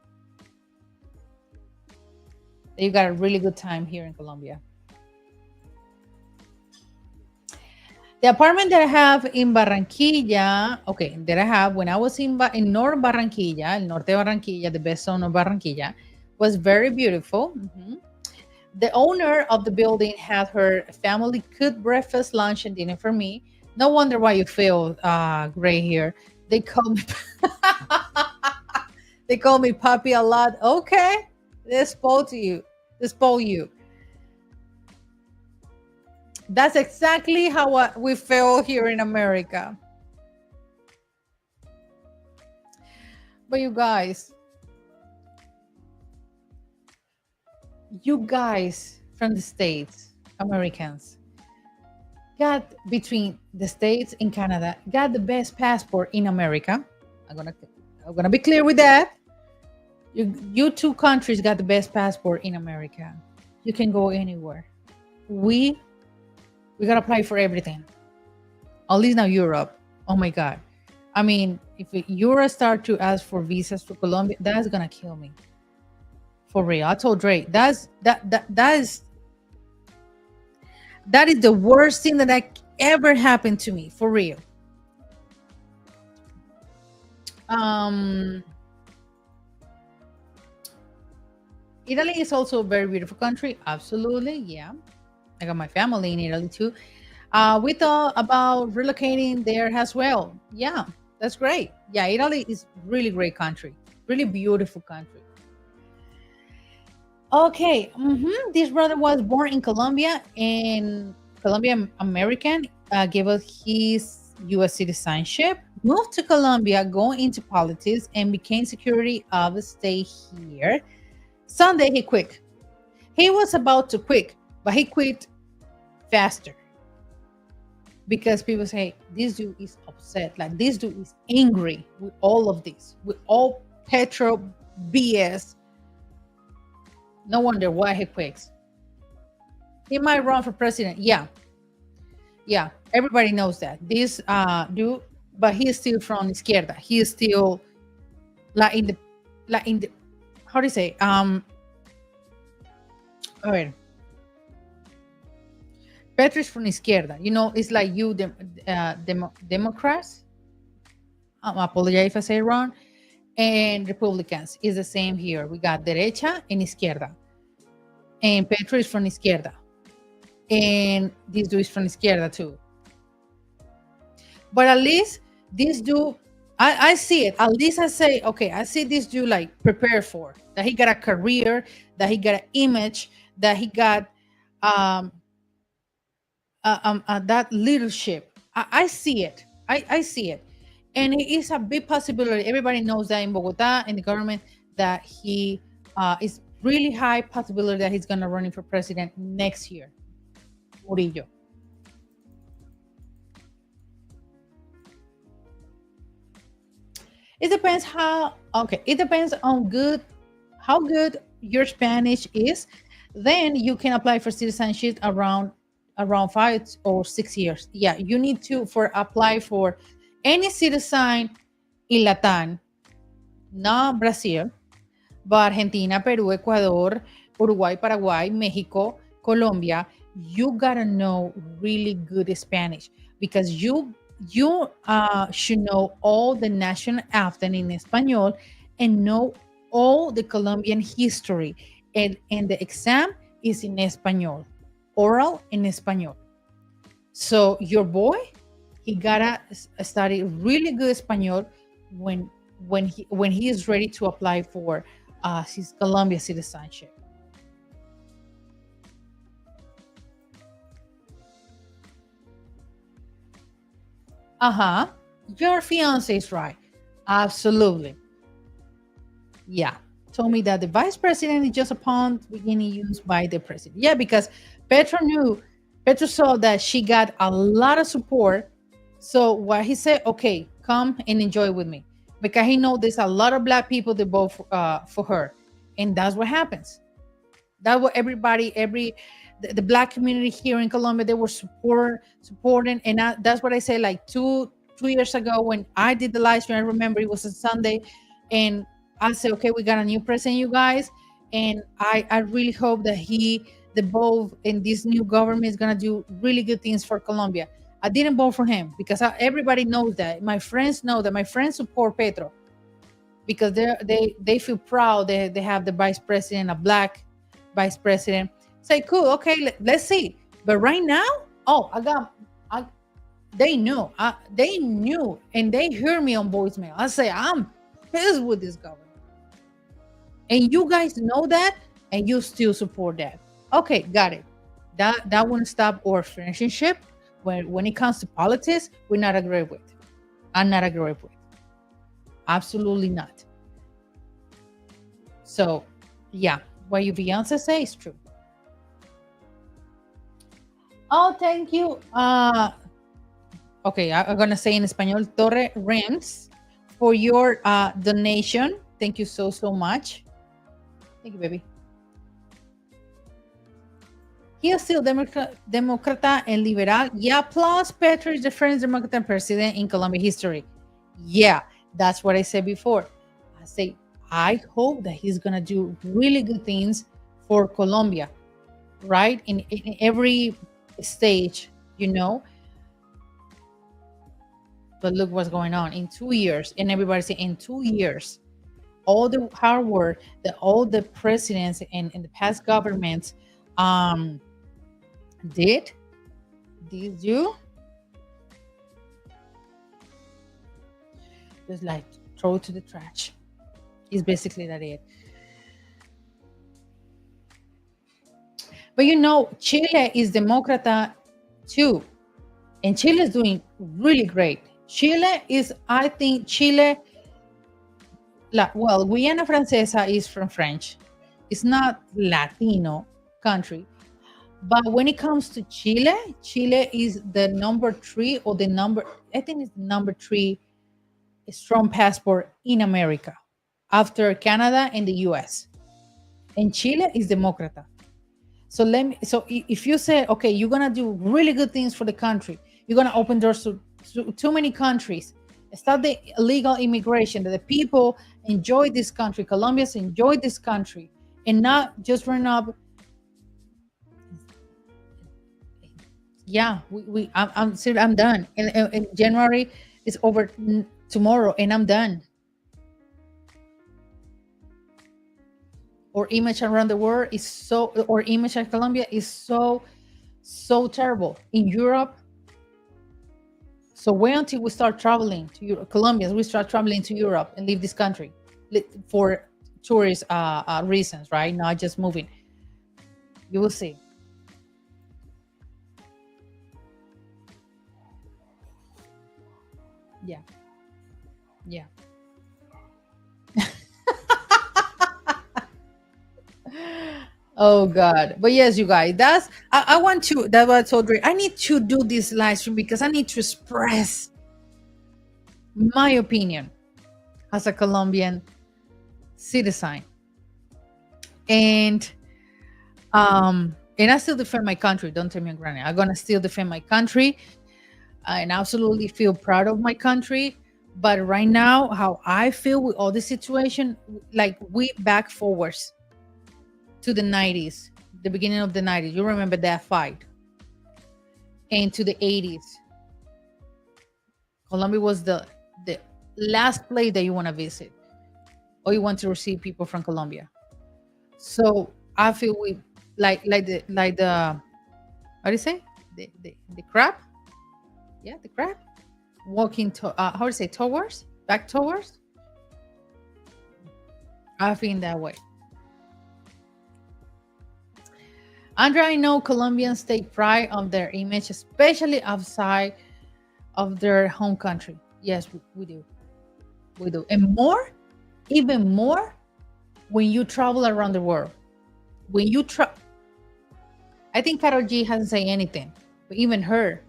You got a really good time here in Colombia. The apartment that I have in Barranquilla, okay, that I have when I was in North Barranquilla, El Norte de Barranquilla, the best zone of Barranquilla, was very beautiful. The owner of the building had her family cook breakfast, lunch, and dinner for me. No wonder why you feel gray here. They call me they call me puppy a lot. Okay, they spoil to you. They spoil you. That's exactly how we feel here in America. But you guys from the States, Americans, got between the States and Canada, got the best passport in America. I'm gonna be clear with that. You two countries got the best passport in America. You can go anywhere. We gotta apply for everything. At least now Europe. Oh my god. I mean, if Europe start to ask for visas to Colombia, that's gonna kill me. For real. I told Drake, that is the worst thing that ever happened to me. For real. Um Italy is also a very beautiful country. Absolutely, yeah. I got my family in Italy too. We thought about relocating there as well. Yeah, that's great. Yeah, Italy is really great country, really beautiful country. Okay, this brother was born in Colombia, and Colombian American, gave us his U.S. citizenship, moved to Colombia, going into politics, and became security of the state here. Sunday he quit. He was about to quit, but he quit faster because people say this dude is upset, like this dude is angry with all of this, with all petro BS. No wonder why he quits. He might run for president. Yeah, everybody knows that this dude but he is still from izquierda. He is still like in the how do you say a ver, Petro is from izquierda. You know, it's like you Democrats. I apologize if I say it wrong. And Republicans is the same here. We got derecha and izquierda. And Petro is from izquierda. And this dude is from izquierda too. But at least this dude, I see it. At least I say, okay, I see this dude like prepared for that. He got a career, that he got an image, that he got that leadership. I see it. I see it. And it is a big possibility. Everybody knows that in Bogota, in the government, that he is really high possibility that he's going to run for president next year. Murillo. It depends it depends on how good your Spanish is. Then you can apply for citizenship around 5 or 6 years. Yeah, you need to apply for any citizen in Latin, not Brazil, but Argentina, Peru, Ecuador, Uruguay, Paraguay, Mexico, Colombia. You gotta know really good Spanish because you should know all the national anthem in Espanol and know all the Colombian history. And the exam is in Espanol, oral in Espanol. So your boy, he gotta study really good Espanol when he is ready to apply for his Colombia citizenship. Your fiance is right. Absolutely. Yeah. Told me that the vice president is just a pawn beginning used by the president. Yeah, because Petro saw that she got a lot of support. So what he said, okay, come and enjoy with me. Because he know there's a lot of black people that vote for her. And that's what happens. That's what the black community here in Colombia, they were supporting. And that's what I say, like 2 years ago when I did the live stream. I remember it was a Sunday. And I said, okay, we got a new president, you guys. And I really hope that the both in this new government is going to do really good things for Colombia. I didn't vote for him because everybody knows that. My friends know that. My friends support Petro because they feel proud they have the vice president, a black vice president. Say, cool, okay, let's see. But right now, they knew, and they heard me on voicemail. I say, I'm pissed with this government. And you guys know that, and you still support that. Okay, got it. That won't stop our friendship. When it comes to politics, we're not agree with. I'm not agree with. Absolutely not. So, yeah, what your fiance say is true. Oh, thank you. Okay, I'm gonna say in Espanol, Torre Rems, for your donation. Thank you so much. Thank you, baby. He is still Democrata and Liberal. Yeah, plus Petro is the first Democrat president in Colombia history. Yeah, that's what I said before. I say, I hope that he's going to do really good things for Colombia, right? In every stage, But look what's going on in 2 years. And everybody's saying in 2 years, all the hard work that all the presidents and the past governments did you just like throw it to the trash. It's basically that it. But Chile is Democrata too, and Chile is doing really great. I think Chile, Guyana Francesa is from French. It's not Latino country. But when it comes to Chile is the number 3 or I think it's the number 3 strong passport in America after Canada and the US. And Chile is Democrata. So if you say, okay, you're going to do really good things for the country, you're going to open doors to too many countries, Stop the illegal immigration. That the people enjoy this country. Colombians enjoy this country, and not just run up. Yeah, I'm serious. I'm done. In January is over tomorrow, and I'm done. Or image around the world is so, or image at Colombia is so terrible in Europe. So wait until we start traveling to Europe, Colombians, we start traveling to Europe and leave this country for tourist reasons, right? Not just moving. You will see. Yeah, yeah. Oh God. But yes, you guys, I want to, that's what I told Ray. I need to do this live stream because I need to express my opinion as a Colombian citizen. And and I still defend my country. Don't take me for granted. I'm gonna still defend my country and absolutely feel proud of my country. But right now, how I feel with all the situation, like we back forwards to the 90s, the beginning of the 90s. You remember that fight? And to the 80s. Colombia was the last place that you want to visit, or you want to receive people from Colombia. So I feel we like the how do you say, the crab? Yeah, the crab walking to how do you say, towards, back towards. I feel in that way. Andrea, I know Colombians take pride on their image, especially outside of their home country. Yes, we do. We do. And more, even more, when you travel around the world. When you I think Karol G hasn't said anything, but even her.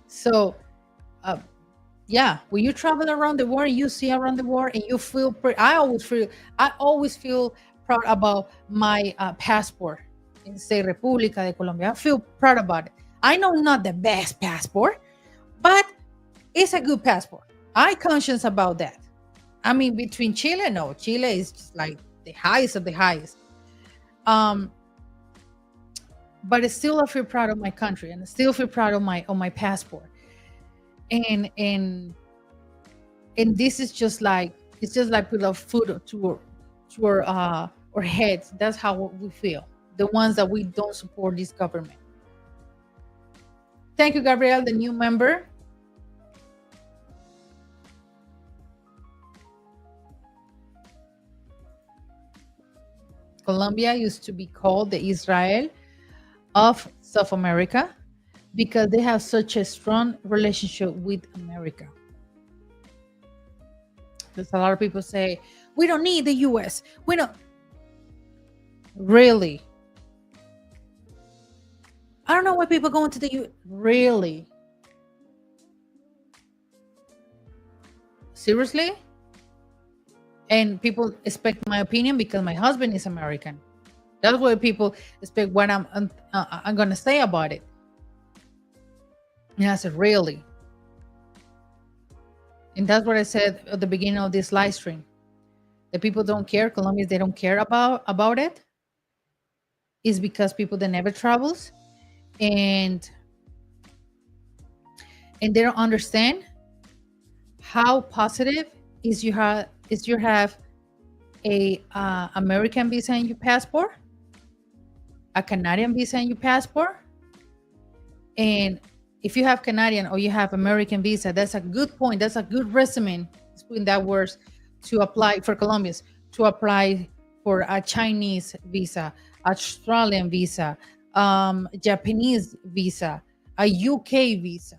So, yeah, when you travel around the world, you see around the world, and you feel. I always feel proud about my passport in say República de Colombia. I feel proud about it. I know not the best passport, but it's a good passport. I conscious about that. I mean, between Chile, no, Chile is just like the highest of the highest. But I still feel proud of my country, and I still feel proud of my passport. And this is just like, it's just like put a foot to our heads. That's how we feel. The ones that we don't support this government. Thank you, Gabriel, the new member. Colombia used to be called the Israel of South America because they have such a strong relationship with America. There's a lot of people say, we don't need the US. We don't. Really? I don't know why people go into the US. Really? Seriously? And people expect my opinion because my husband is American. That's why people expect what I'm going to say about it. And I said, really? And that's what I said at the beginning of this live stream. The people don't care, Colombians, they don't care about it. Is because people that never travels and they don't understand how positive is you have a American visa in your passport, a Canadian visa in your passport, and if you have Canadian or you have American visa, that's a good point. That's a good resume. Let's put in that words to apply for Colombians, to apply for a Chinese visa, Australian visa, Japanese visa, a UK visa.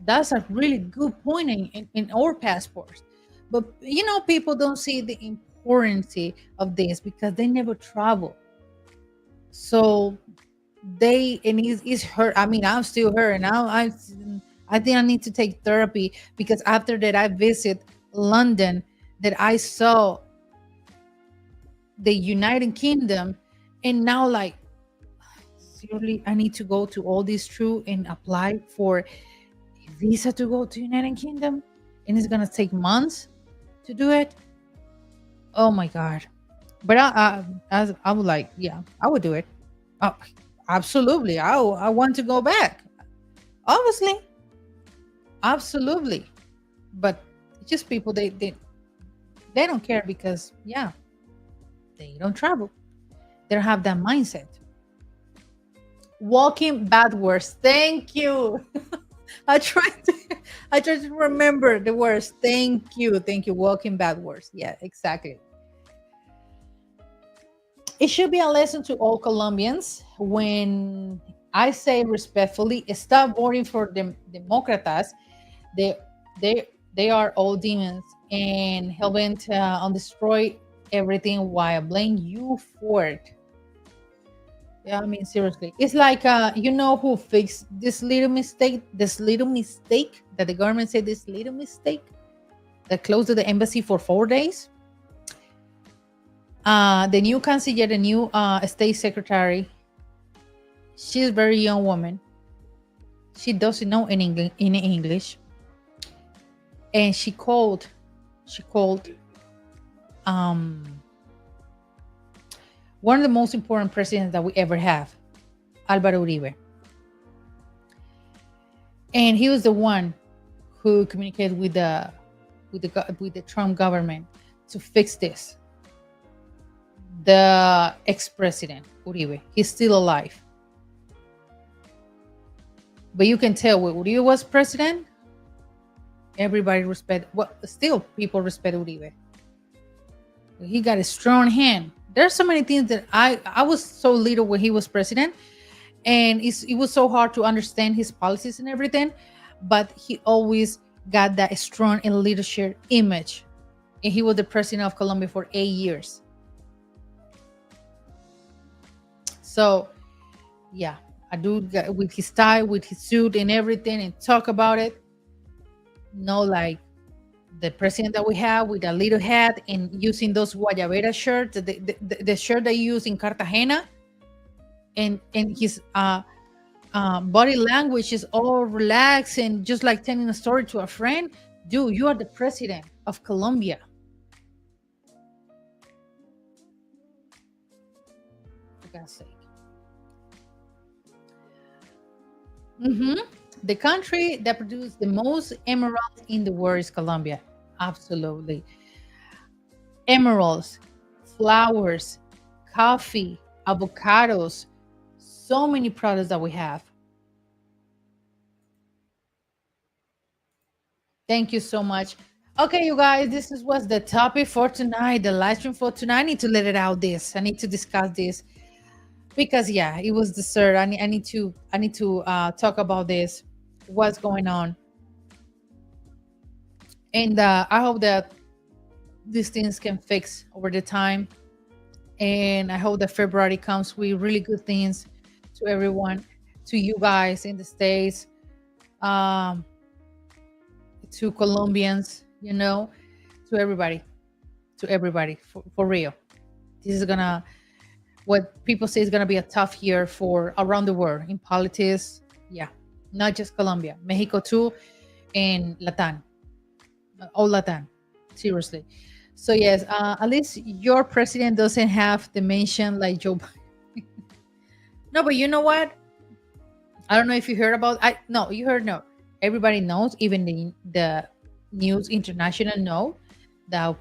That's a really good point in our passports. But people don't see the importance of this because they never travel. So it's hurt. I mean, I'm still hurt now. I think I need to take therapy because after that I visit London, that I saw the United Kingdom, and now like seriously I need to go to all this through and apply for a visa to go to United Kingdom, and it's gonna take months to do it. Oh my god! But I would like, yeah, I would do it. Oh, absolutely. I want to go back. Obviously, absolutely. But it's just people they don't care because yeah, they don't travel. They don't have that mindset. Walking backwards. Thank you. I tried to I tried to remember the words. Thank you. Thank you. Walking backwards. Yeah, exactly. It should be a lesson to all Colombians when I say respectfully, stop voting for the Democratas. They they are all demons and helping to destroy everything while blame you for it. Yeah, I mean seriously. It's like you know who fixed this little mistake that the government said this little mistake that closed the embassy for 4 days. The new chancellor, the new state secretary, she's a very young woman. She doesn't know any English, and she called um, one of the most important presidents that we ever have, Álvaro Uribe, and he was the one who communicated with the Trump government to fix this. The ex-president Uribe, he's still alive, but you can tell when Uribe was president, everybody respect. Well, still people respect Uribe. He got a strong hand. There's so many things that I was so little when he was president, and it was so hard to understand his policies and everything, but he always got that strong and leadership image, and he was the president of Colombia for 8 years. So yeah, I do with his tie, with his suit and everything, and talk about it. No, like the president that we have with a little hat and using those guayabera shirts, the shirt they use in Cartagena, and his body language is all relaxed and just like telling a story to a friend. Dude, you are the president of Colombia. For God's sake. hmm The country that produces the most emeralds in the world is Colombia. Absolutely. Emeralds, flowers, coffee, avocados, so many products that we have. Thank you so much. Okay, you guys, this is was the topic for tonight, the live stream for tonight. I need to let it out this. I need to discuss this because yeah, it was dessert. I need to talk about this. What's going on? And I hope that these things can fix over the time. And I hope that February comes with really good things to everyone, to you guys in the States, um, to Colombians, to everybody for real. This is gonna, what people say is gonna be a tough year for around the world in politics. Yeah, not just Colombia, Mexico too, and Latin, all Latin, seriously. So yes, at least your president doesn't have dementia like Joe Biden. No, but you know what? I don't know if you heard about. I no, you heard no. Everybody knows, even the news international know that I'm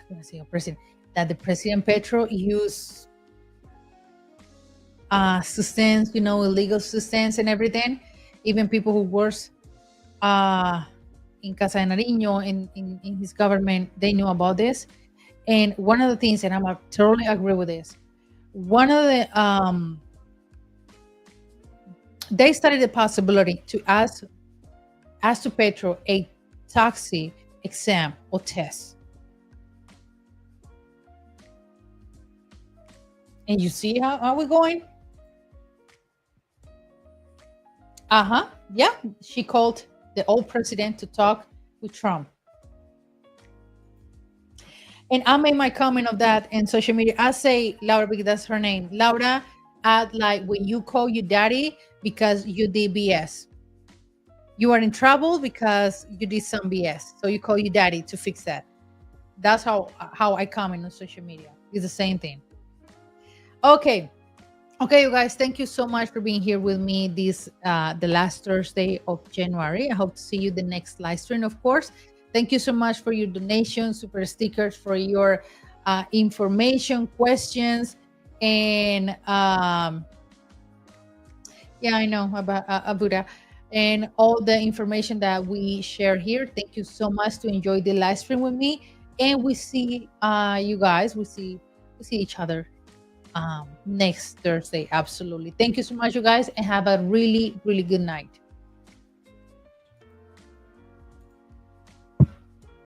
gonna say a president that the president Petro used substance, illegal substance and everything. Even people who works uh in Casa de Nariño in his government, they knew about this. And one of the things, and totally agree with this, one of the they studied the possibility to ask to Petro a taxi exam or test. And you see how we're going? Uh-huh. Yeah. She called the old president to talk with Trump. And I made my comment of that in social media. I say Laura because that's her name. Laura, add like when you call your daddy because you did BS. You are in trouble because you did some BS. So you call your daddy to fix that. That's how I comment on social media. It's the same thing. Okay. Okay, you guys, thank you so much for being here with me this the last Thursday of January. I hope to see you the next live stream, of course. Thank you so much for your donations, super stickers, for your information, questions, and yeah, I know about Abuda, and all the information that we share here. Thank you so much to enjoy the live stream with me, and we see you guys. We see each other next Thursday. Absolutely. Thank you so much, you guys, and have a really, really good night.